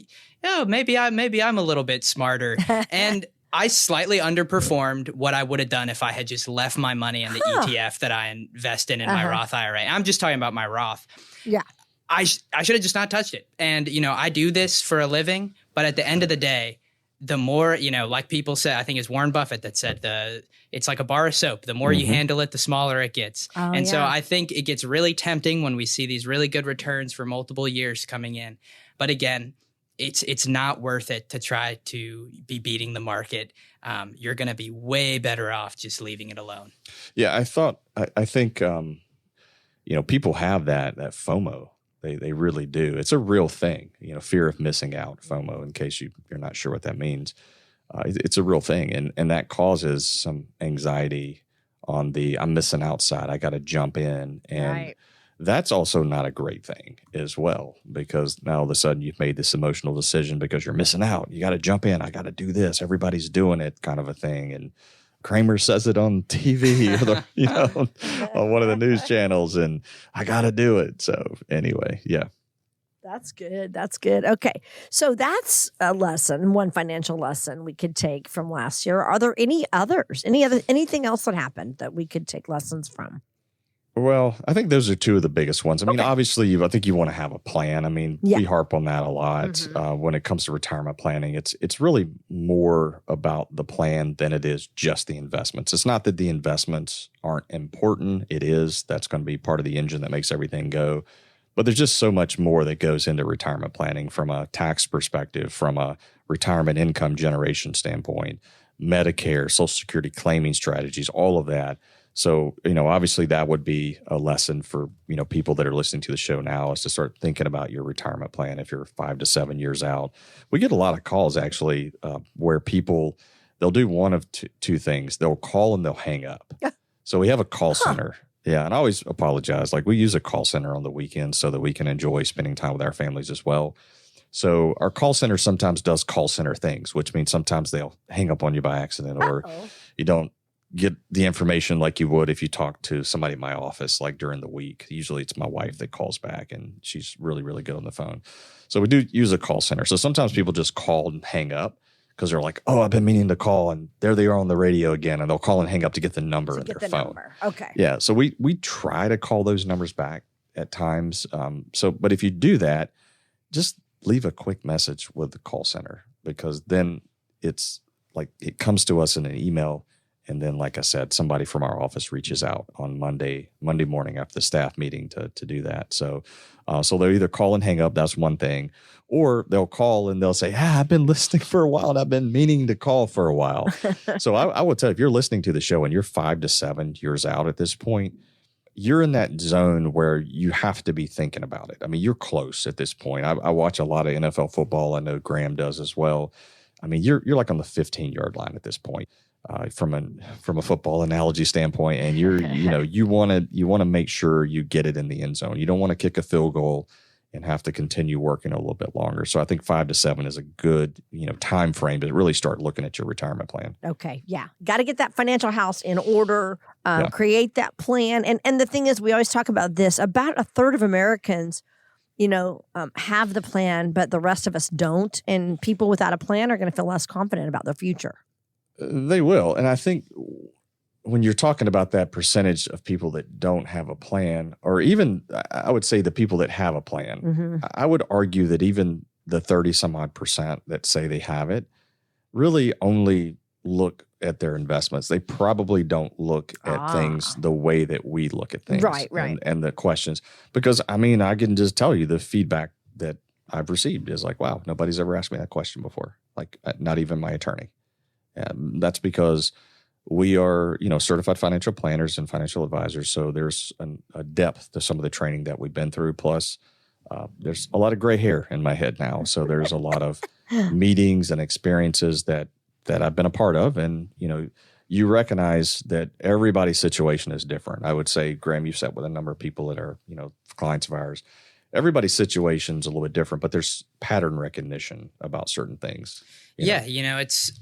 maybe I'm a little bit smarter. And I slightly underperformed what I would have done if I had just left my money in the ETF that I invest in my Roth IRA. I'm just talking about my Roth. Yeah. I should have just not touched it. And, I do this for a living, but at the end of the day, the more, like people say, I think it's Warren Buffett that said it's like a bar of soap. The more you handle it, the smaller it gets. So I think it gets really tempting when we see these really good returns for multiple years coming in. But again, it's not worth it to try to be beating the market. You're going to be way better off just leaving it alone. Yeah, I think, people have that FOMO. They really do. It's a real thing, fear of missing out, FOMO, in case you're not sure what that means. It's a real thing. And that causes some anxiety on the I'm missing out side. I got to jump in. And that's also not a great thing as well, because now all of a sudden you've made this emotional decision because you're missing out. You got to jump in. I got to do this. Everybody's doing it, kind of a thing. And Kramer says it on TV, on one of the news channels, and I got to do it. So anyway, yeah. That's good. That's good. Okay. So that's a lesson, one financial lesson we could take from last year. Are there any others? Anything else that happened that we could take lessons from? Well, I think those are two of the biggest ones. I mean, obviously, I think you want to have a plan. I mean, we harp on that a lot when it comes to retirement planning. It's really more about the plan than it is just the investments. It's not that the investments aren't important. It is. That's going to be part of the engine that makes everything go. But there's just so much more that goes into retirement planning from a tax perspective, from a retirement income generation standpoint, Medicare, Social Security claiming strategies, all of that. So, obviously that would be a lesson for, people that are listening to the show now, is to start thinking about your retirement plan if you're 5 to 7 years out. We get a lot of calls actually where people, they'll do one of two things. They'll call and they'll hang up. So we have a call center. Yeah. And I always apologize. Like, we use a call center on the weekends so that we can enjoy spending time with our families as well. So our call center sometimes does call center things, which means sometimes they'll hang up on you by accident, or you don't get the information like you would if you talk to somebody in my office, like during the week. Usually it's my wife that calls back, and she's really, really good on the phone. So we do use a call center. So sometimes people just call and hang up because they're like, oh, I've been meaning to call, and there they are on the radio again, and they'll call and hang up to get the number in their phone. Okay. Yeah. So we try to call those numbers back at times. But if you do that, just leave a quick message with the call center, because then it's like it comes to us in an email And then, like I said, somebody from our office reaches out on Monday morning after the staff meeting to do that. So they'll either call and hang up. That's one thing. Or they'll call and they'll say, I've been listening for a while and I've been meaning to call for a while. So I will tell you, if you're listening to the show and you're 5 to 7 years out at this point, you're in that zone where you have to be thinking about it. I mean, you're close at this point. I watch a lot of NFL football. I know Graham does as well. I mean, you're like on the 15-yard line at this point. From a football analogy standpoint, and you want to make sure you get it in the end zone. You don't want to kick a field goal and have to continue working a little bit longer. So I think 5 to 7 is a good time frame to really start looking at your retirement plan. Okay, yeah, got to get that financial house in order. Create that plan, and the thing is, we always talk about this. About a third of Americans, have the plan, but the rest of us don't. And people without a plan are going to feel less confident about their future. They will. And I think when you're talking about that percentage of people that don't have a plan, or even I would say the people that have a plan, I would argue that even the 30 some odd percent that say they have it really only look at their investments. They probably don't look at things the way that we look at things. Right. And the questions, because I can just tell you the feedback that I've received is like, wow, nobody's ever asked me that question before. Like not even my attorney. And that's because we are, certified financial planners and financial advisors. So there's a depth to some of the training that we've been through. Plus, there's a lot of gray hair in my head now. So there's a lot of meetings and experiences that I've been a part of. And, you recognize that everybody's situation is different. I would say, Graham, you've sat with a number of people that are, clients of ours. Everybody's situation's a little bit different, but there's pattern recognition about certain things. It's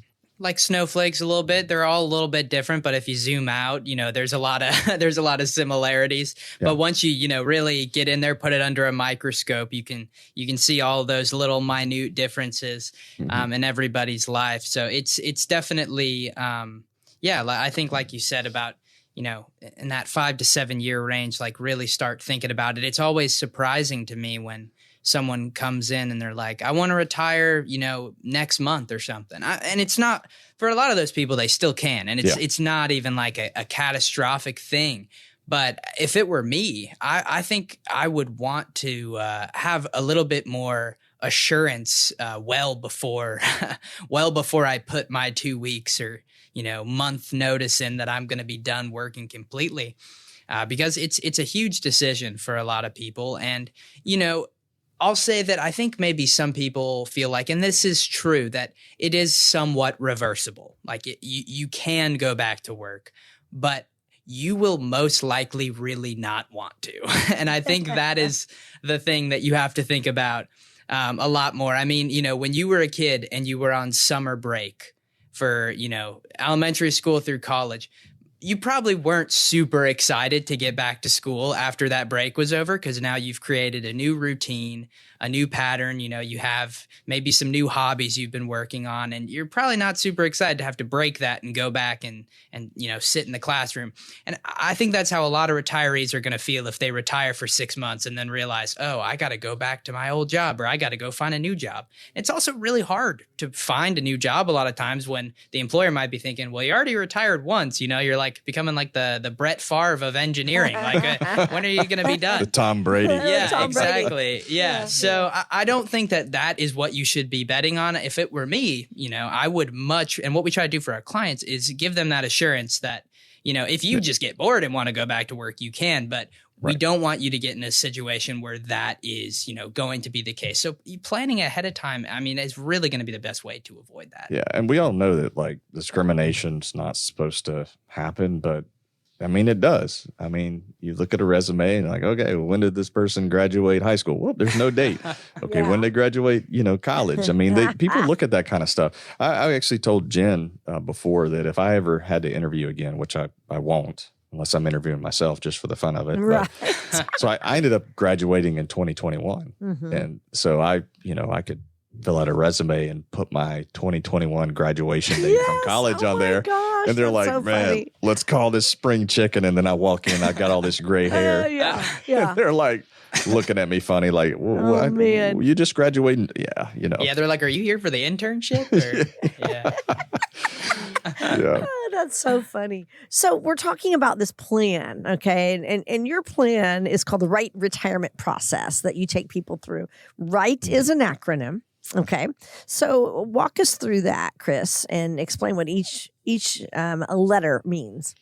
like snowflakes a little bit. They're all a little bit different, but if you zoom out, there's a lot of similarities. Yeah. But once you really get in there, put it under a microscope, you can see all those little minute differences in everybody's life. So it's definitely I think like you said about in that 5 to 7 year range, like really start thinking about it. It's always surprising to me when someone comes in and they're like, I want to retire, next month or something. And it's not, for a lot of those people, they still can. And it's not even like a catastrophic thing. But if it were me, I think I would want to have a little bit more assurance well before I put my 2 weeks or, month notice in that I'm going to be done working completely. Because it's a huge decision for a lot of people. And, I'll say that I think maybe some people feel like, and this is true, that it is somewhat reversible. Like you can go back to work, but you will most likely really not want to. And I think that is the thing that you have to think about a lot more. I mean, when you were a kid and you were on summer break for, elementary school through college, you probably weren't super excited to get back to school after that break was over, because now you've created a new routine, a new pattern. You have maybe some new hobbies you've been working on, and you're probably not super excited to have to break that and go back and sit in the classroom. And I think that's how a lot of retirees are going to feel if they retire for 6 months and then realize, oh, I got to go back to my old job, or I got to go find a new job. It's also really hard to find a new job a lot of times when the employer might be thinking, well, you already retired once, you're like becoming like the Brett Favre of engineering. Like, when are you going to be done? The Tom Brady. Yeah, Tom exactly. Brady. Yeah. So I don't think that is what you should be betting on. If it were me, I would and what we try to do for our clients is give them that assurance that, if you just get bored and want to go back to work, you can, but we don't want you to get in a situation where that is, going to be the case. So planning ahead of time, is really going to be the best way to avoid that. Yeah. And we all know that like discrimination's not supposed to happen, but it does. You look at a resume and like, okay, when did this person graduate high school? Well, there's no date. Okay, when they graduate, college. People look at that kind of stuff. I actually told Jen before that if I ever had to interview again, which I won't, unless I'm interviewing myself just for the fun of it. Right. So I ended up graduating in 2021. And so I could fill out a resume and put my 2021 graduation date from college on there. Gosh, and they're like, so man, funny. Let's call this spring chicken. And then I walk in, I got all this gray hair. Yeah. And they're like looking at me funny, like, what? Man. You just graduated? Yeah, Yeah, they're like, are you here for the internship? Or? Yeah. Yeah. That's so funny. So we're talking about this plan, okay? And your plan is called the Right Retirement Process that you take people through. Right is an acronym, okay? So walk us through that, Chris, and explain what each letter means.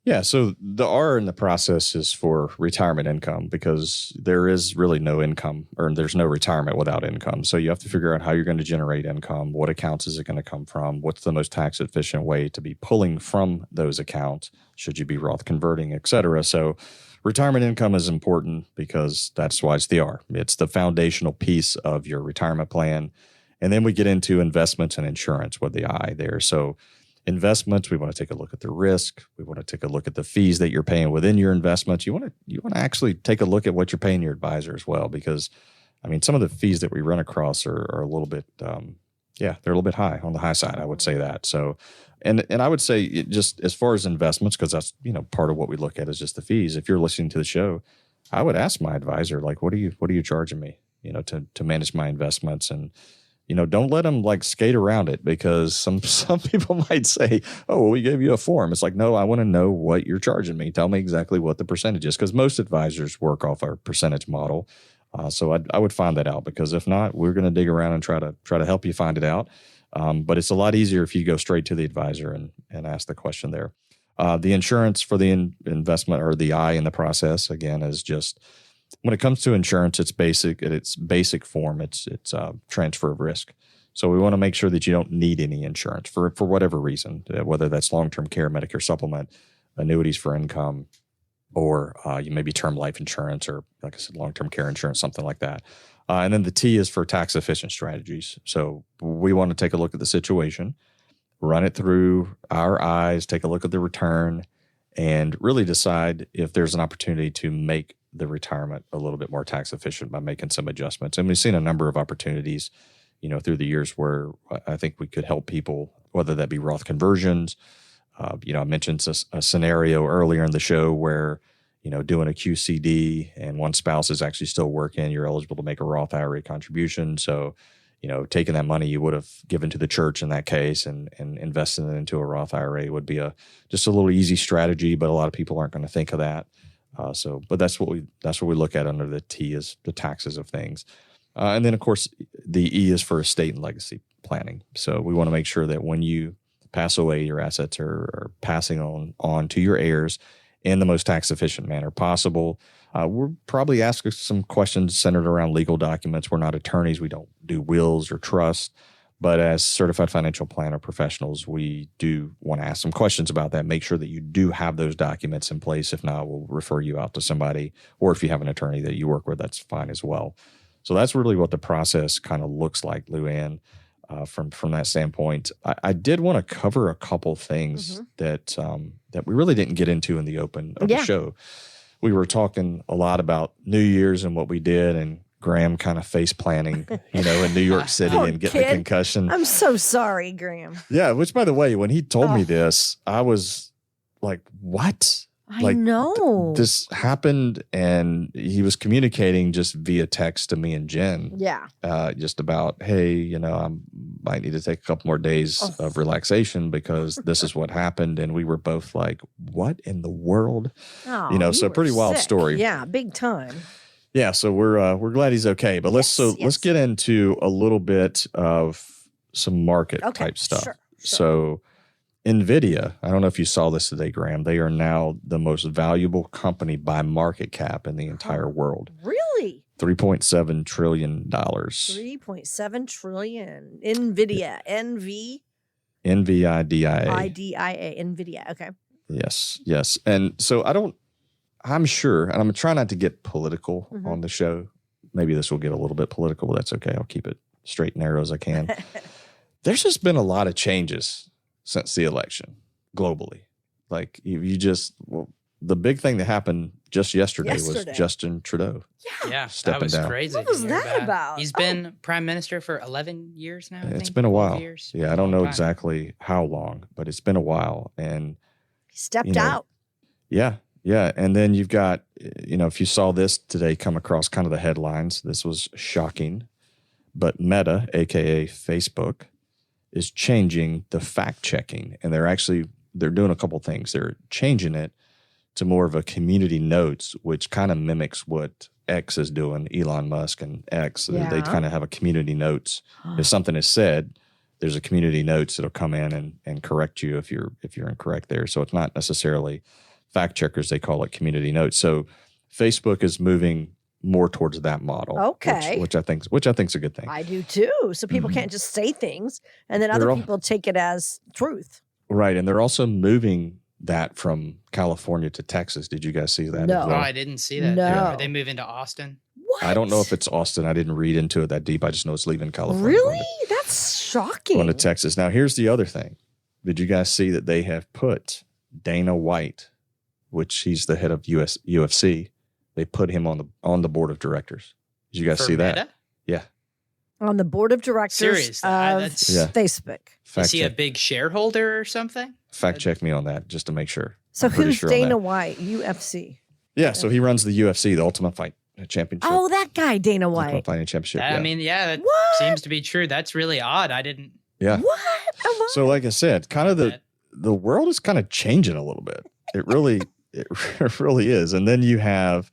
Yeah, so the R in the process is for retirement income because there is really no income or there's no retirement without income. So you have to figure out how you're going to generate income, what accounts is it going to come from, what's the most tax efficient way to be pulling from those accounts, should you be Roth converting, et cetera. So retirement income is important because that's why it's the R. It's the foundational piece of your retirement plan. And then we get into investments and insurance with the I there. So investments, we want to take a look at the risk. We want to take a look at the fees that you're paying within your investments. You want to actually take a look at what you're paying your advisor as well, because I mean, some of the fees that we run across are a little bit, they're a little bit high on the high side. I would say that. So, and I would say just as far as investments, because that's part of what we look at is just the fees. If you're listening to the show, I would ask my advisor, like, what are you charging me, to manage my investments? And don't let them like skate around it, because some people might say, oh, well, we gave you a form. It's like, no, I want to know what you're charging me. Tell me exactly what the percentage is, because most advisors work off our percentage model. So I would find that out, because if not, we're going to dig around and try to help you find it out. But it's a lot easier if you go straight to the advisor and ask the question there. The insurance for the investment, or the I in the process, again, is just, when it comes to insurance, it's basic. At its basic form, it's transfer of risk. So we want to make sure that you don't need any insurance for whatever reason, whether that's long-term care, Medicare supplement, annuities for income, or you maybe term life insurance, or like I said, long-term care insurance, something like that. And then the T is for tax-efficient strategies. So we want to take a look at the situation, run it through our eyes, take a look at the return, and really decide if there's an opportunity to make the retirement a little bit more tax efficient by making some adjustments. And we've seen a number of opportunities, through the years where I think we could help people, whether that be Roth conversions. I mentioned a scenario earlier in the show where, doing a QCD and one spouse is actually still working, you're eligible to make a Roth IRA contribution. So, taking that money you would have given to the church in that case and investing it into a Roth IRA would be just a little easy strategy, but a lot of people aren't going to think of that. But that's what we look at under the T, is the taxes of things. And then of course the E is for estate and legacy planning. So we want to make sure that when you pass away, your assets are passing on to your heirs in the most tax efficient manner possible. We're probably asking some questions centered around legal documents. We're not attorneys. We don't do wills or trust. But as certified financial planner professionals, we do want to ask some questions about that. Make sure that you do have those documents in place. If not, we'll refer you out to somebody. Or if you have an attorney that you work with, that's fine as well. So that's really what the process kind of looks like, Luann, from that standpoint. I did want to cover a couple things that we really didn't get into in the open of the show. We were talking a lot about New Year's and what we did, and Graham kind of face planning, in New York City and getting a concussion. I'm so sorry, Graham. Yeah, which by the way, when he told me this, I was like, what? I know. This happened, and he was communicating just via text to me and Jen. Yeah. Just about, hey, I might need to take a couple more days of relaxation because this is what happened. And we were both like, what in the world? Oh, so pretty wild story. Yeah, big time. Yeah, so we're glad he's okay. But let's get into a little bit of some market type stuff. Sure. So NVIDIA, I don't know if you saw this today, Graham. They are now the most valuable company by market cap in the entire world. Really? $3.7 trillion. 3.7 trillion. NVIDIA. NVIDIA. IDIA. NVIDIA. Okay. Yes. And so I'm sure, and I'm going to try not to get political on the show. Maybe this will get a little bit political, but that's okay. I'll keep it straight and narrow as I can. There's just been a lot of changes since the election globally. Like the big thing that happened just yesterday was Justin Trudeau. Yeah, stepping that was down. crazy. What was that about? He's been prime minister for 11 years now. It's been a while. Years. Yeah, I don't know exactly how long, but it's been a while. And He stepped out. Yeah. And then you've got, if you saw this today come across kind of the headlines, this was shocking. But Meta, AKA Facebook, is changing the fact checking. And they're actually they're doing a couple things. They're changing it to more of a community notes, which kind of mimics what X is doing, Elon Musk and X. Yeah. They kind of have a community notes. If something is said, there's a community notes that'll come in and correct you if you're incorrect there. So it's not necessarily fact checkers. They call it community notes. So Facebook is moving more towards that model. Okay. Which I think is a good thing. I do too. So people can't just say things and then They're other all- people take it as truth. Right. And they're also moving that from California to Texas. Did you guys see that? No. as Oh, well? I didn't see that. No. Are they moving to Austin? What? I don't know if it's Austin. I didn't read into it that deep. I just know it's leaving California. Really? That's shocking. Going to Texas. Now, here's the other thing. Did you guys see that they have put Dana White, which he's the head of UFC, they put him on the board of directors. Did you guys For see that? Meta? Yeah. On the board of directors Seriously, of that's- Yeah. Facebook. Fact Is he a check, big shareholder or something? fact check me on that just to make sure. So I'm pretty who's sure on Dana that. White, UFC? Yeah. So he runs the UFC, the Ultimate Fight Championship. Oh, that guy, Dana Ultimate White. Fighting Championship. I Yeah. mean, yeah, that What? seems to be true. That's really odd. I didn't. yeah. What? Am I- So, like I said, kind of that. the world is kind of changing a little bit. It really, it really is. And then you have,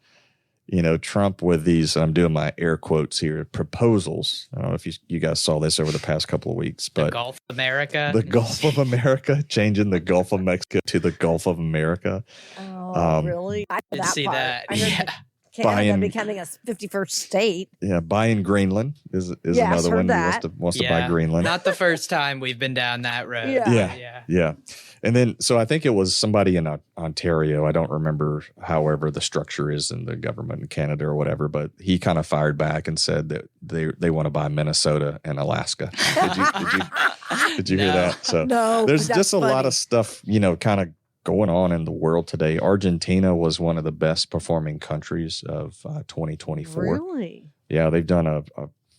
Trump with these, and I'm doing my air quotes here, proposals. I don't know if you guys saw this over the past couple of weeks, The but Gulf of America. the Gulf of America, changing the Gulf of Mexico to the Gulf of America. Oh, really? I Didn't see part. that. I heard Yeah. Canada Buying- becoming a 51st state. Yeah, buying Greenland is Yes, another heard one. that. He wants to buy Yeah. Greenland. Not the first time we've been down that road. Yeah. Yeah. Yeah. And then, so I think it was somebody in Ontario. I don't remember, however, the structure is in the government in Canada or whatever, but he kind of fired back and said that they want to buy Minnesota and Alaska. Did you hear No. that? So No, there's that's just a lot funny. of stuff, kind of going on in the world today. Argentina was one of the best performing countries of 2024. Really? Yeah, they've done a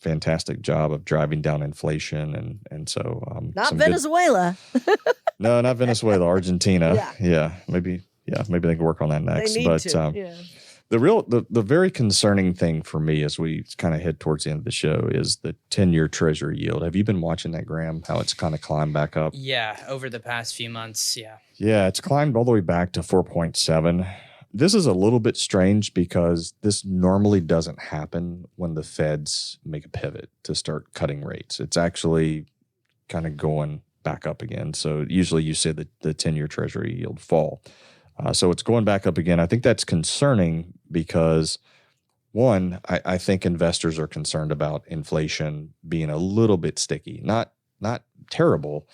fantastic job of driving down inflation, and so Not some good- Venezuela. no, not Venezuela, Argentina. Yeah. Maybe they can work on that next. They need But to. Yeah. the very concerning thing for me as we kind of head towards the end of the show is the 10-year Treasury yield. Have you been watching that, Graham? How it's kind of climbed back up? Yeah, over the past few months. Yeah. Yeah, it's climbed all the way back to 4.7. This is a little bit strange because this normally doesn't happen when the feds make a pivot to start cutting rates. It's actually kind of going back up again. So usually you see the 10-year Treasury yield fall. So it's going back up again. I think that's concerning because, one, I think investors are concerned about inflation being a little bit sticky. Not terrible,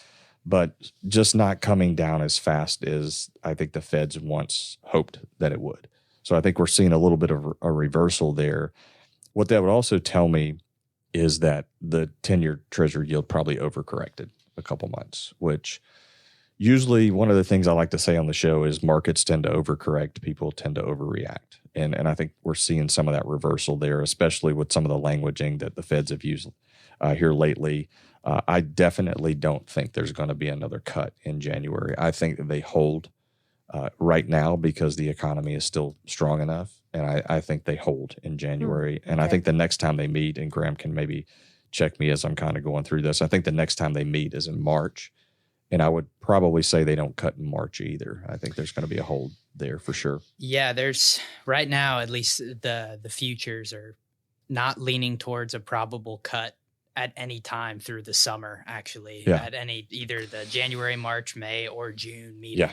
but just not coming down as fast as I think the Feds once hoped that it would. So I think we're seeing a little bit of a reversal there. What that would also tell me is that the 10-year Treasury yield probably overcorrected a couple months, which usually one of the things I like to say on the show is markets tend to overcorrect, people tend to overreact. And I think we're seeing some of that reversal there, especially with some of the languaging that the Feds have used here lately. I definitely don't think there's going to be another cut in January. I think that they hold right now because the economy is still strong enough. And I think they hold in January. And I okay. think the next time they meet, and Graham can maybe check me as I'm kind of going through this, I think the next time they meet is in March. And I would probably say they don't cut in March either. I think there's going to be a hold there for sure. Yeah, there's right now at least the futures are not leaning towards a probable cut at any time through the summer, actually. Yeah. At either the January, March, May, or June meeting. Yeah.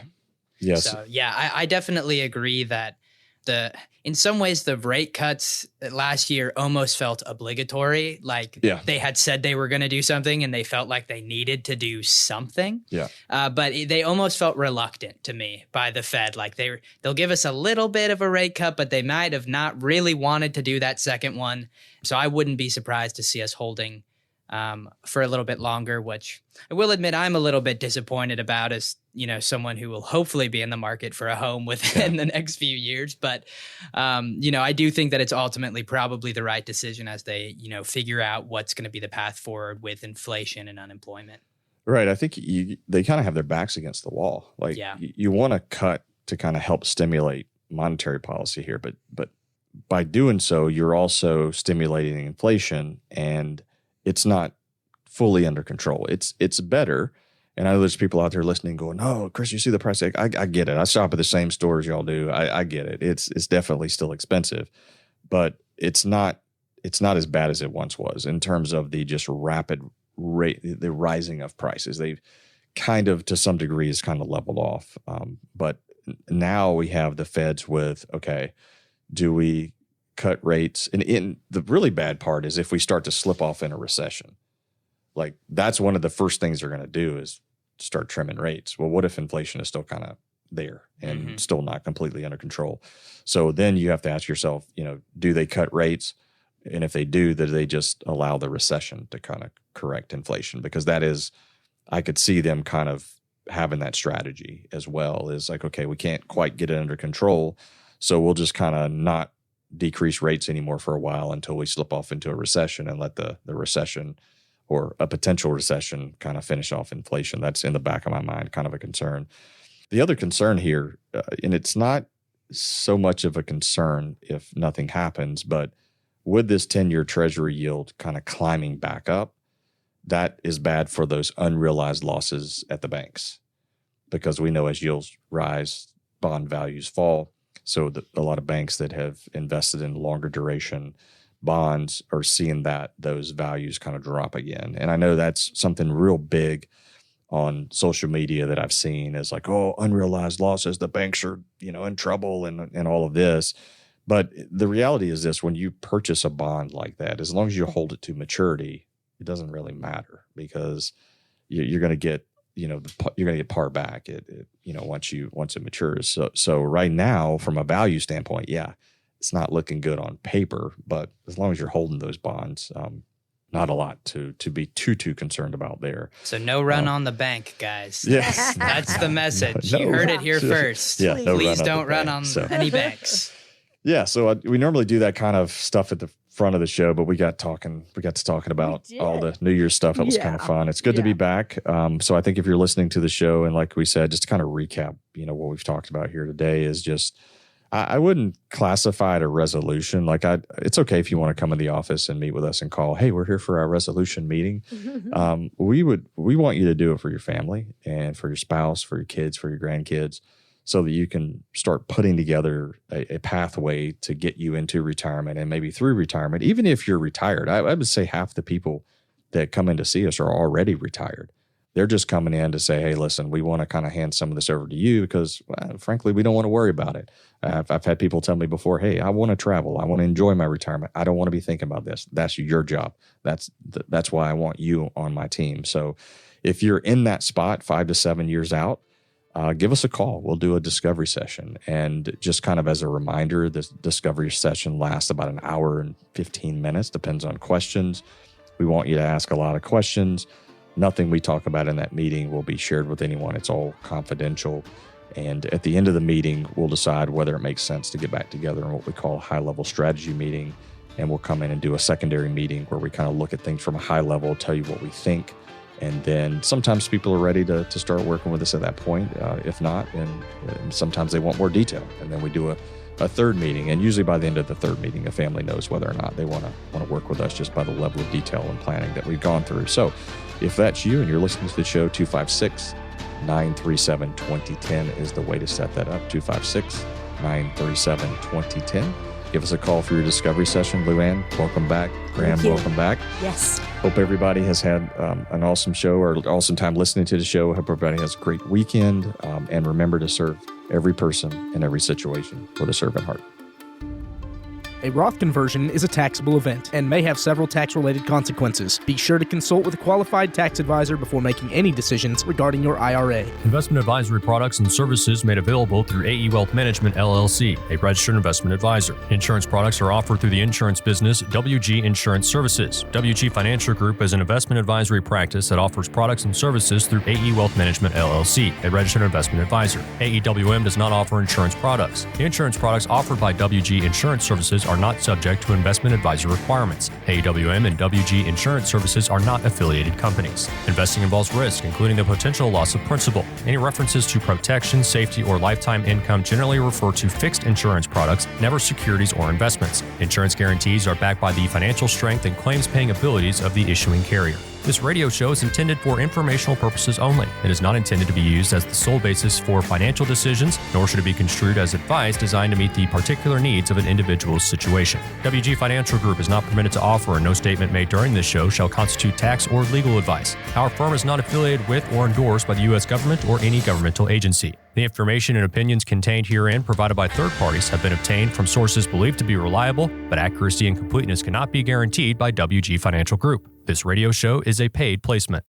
Yes. So yeah, I definitely agree that in some ways the rate cuts last year almost felt obligatory. Like Yeah. they had said they were going to do something and they felt like they needed to do something. Yeah. But they almost felt reluctant to me by the Fed. Like they'll give us a little bit of a rate cut, but they might have not really wanted to do that second one. So I wouldn't be surprised to see us holding for a little bit longer, which I will admit I'm a little bit disappointed about as, someone who will hopefully be in the market for a home within the next few years. But, I do think that it's ultimately probably the right decision as they, figure out what's going to be the path forward with inflation and unemployment. Right. I think they kind of have their backs against the wall. Like Yeah. you want to cut to kind of help stimulate monetary policy here, but by doing so, you're also stimulating inflation, and it's not fully under control. It's better, And I know there's people out there listening going, no, Chris, you see the price. I get it. I shop at the same store as y'all do. I get it. It's definitely still expensive, but it's not as bad as it once was in terms of the just rapid rate, the rising of prices. They've kind of, to some degree, is kind of leveled off. But now we have the feds with, okay, do we cut rates? And the really bad part is if we start to slip off in a recession, like that's one of the first things they're going to do is start trimming rates. Well, what if inflation is still kind of there and still not completely under control? So then you have to ask yourself, do they cut rates? And if they do they just allow the recession to kind of correct inflation? Because that is, I could see them kind of having that strategy as well, is like, okay, we can't quite get it under control, so we'll just kind of not decrease rates anymore for a while until we slip off into a recession and let the recession or a potential recession kind of finish off inflation. That's in the back of my mind, kind of a concern. The other concern here, and it's not so much of a concern if nothing happens, but with this 10-year Treasury yield kind of climbing back up, that is bad for those unrealized losses at the banks, because we know as yields rise, bond values fall. So a lot of banks that have invested in longer duration bonds are seeing those values kind of drop again. And I know that's something real big on social media that I've seen is like, oh, unrealized losses, the banks are, in trouble and all of this. But the reality is this: when you purchase a bond like that, as long as you hold it to maturity, it doesn't really matter, because you're going to get, you're going to get par back once it matures. So right now, from a value standpoint, yeah, it's not looking good on paper, but as long as you're holding those bonds, not a lot to be too concerned about there. So no run on the bank, guys. Yes. That's the message. No you heard run. it here first. Yeah, no Please run on don't the run bank, on any banks. Yeah, so we normally do that kind of stuff at the front of the show, but we got to talking about all the New Year's stuff. It was kind of fun. It's good to be back. So I think if you're listening to the show, and like we said, just to kind of recap, what we've talked about here today is just, I wouldn't classify it a resolution. Like it's okay if you want to come in the office and meet with us and call, hey, we're here for our resolution meeting. We want you to do it for your family and for your spouse, for your kids, for your grandkids, so that you can start putting together a pathway to get you into retirement and maybe through retirement. Even if you're retired, I would say half the people that come in to see us are already retired. They're just coming in to say, hey, listen, we want to kind of hand some of this over to you because, frankly, we don't want to worry about it. I've had people tell me before, hey, I want to travel. I want to enjoy my retirement. I don't want to be thinking about this. That's your job. That's why I want you on my team. So if you're in that spot 5 to 7 years out, give us a call. We'll do a discovery session. And just kind of as a reminder, this discovery session lasts about an hour and 15 minutes, depends on questions. We want you to ask a lot of questions. Nothing we talk about in that meeting will be shared with anyone. It's all confidential. And at the end of the meeting, we'll decide whether it makes sense to get back together in what we call a high-level strategy meeting. And we'll come in and do a secondary meeting where we kind of look at things from a high level, tell you what we think. And then sometimes people are ready to start working with us at that point. If not, and sometimes they want more detail. And then we do a third meeting. And usually by the end of the third meeting, a family knows whether or not they want to work with us just by the level of detail and planning that we've gone through. So if that's you and you're listening to the show, 256-937-2010 is the way to set that up. 256-937-2010. Give us a call for your discovery session. Luann, welcome back. Graham, welcome back. Yes. Hope everybody has had an awesome show or awesome time listening to the show. Hope everybody has a great weekend. And remember to serve every person in every situation with a servant heart. A Roth conversion is a taxable event and may have several tax-related consequences. Be sure to consult with a qualified tax advisor before making any decisions regarding your IRA. Investment advisory products and services made available through AE Wealth Management, LLC, a registered investment advisor. Insurance products are offered through the insurance business WG Insurance Services. WG Financial Group is an investment advisory practice that offers products and services through AE Wealth Management, LLC, a registered investment advisor. AEWM does not offer insurance products. The insurance products offered by WG Insurance Services are not subject to investment advisor requirements. AEWM and WG Insurance Services are not affiliated companies. Investing involves risk, including the potential loss of principal. Any references to protection, safety, or lifetime income generally refer to fixed insurance products, never securities or investments. Insurance guarantees are backed by the financial strength and claims-paying abilities of the issuing carrier. This radio show is intended for informational purposes only. It is not intended to be used as the sole basis for financial decisions, nor should it be construed as advice designed to meet the particular needs of an individual's situation. WG Financial Group is not permitted to offer, and no statement made during this show shall constitute tax or legal advice. Our firm is not affiliated with or endorsed by the U.S. government or any governmental agency. The information and opinions contained herein provided by third parties have been obtained from sources believed to be reliable, but accuracy and completeness cannot be guaranteed by WG Financial Group. This radio show is a paid placement.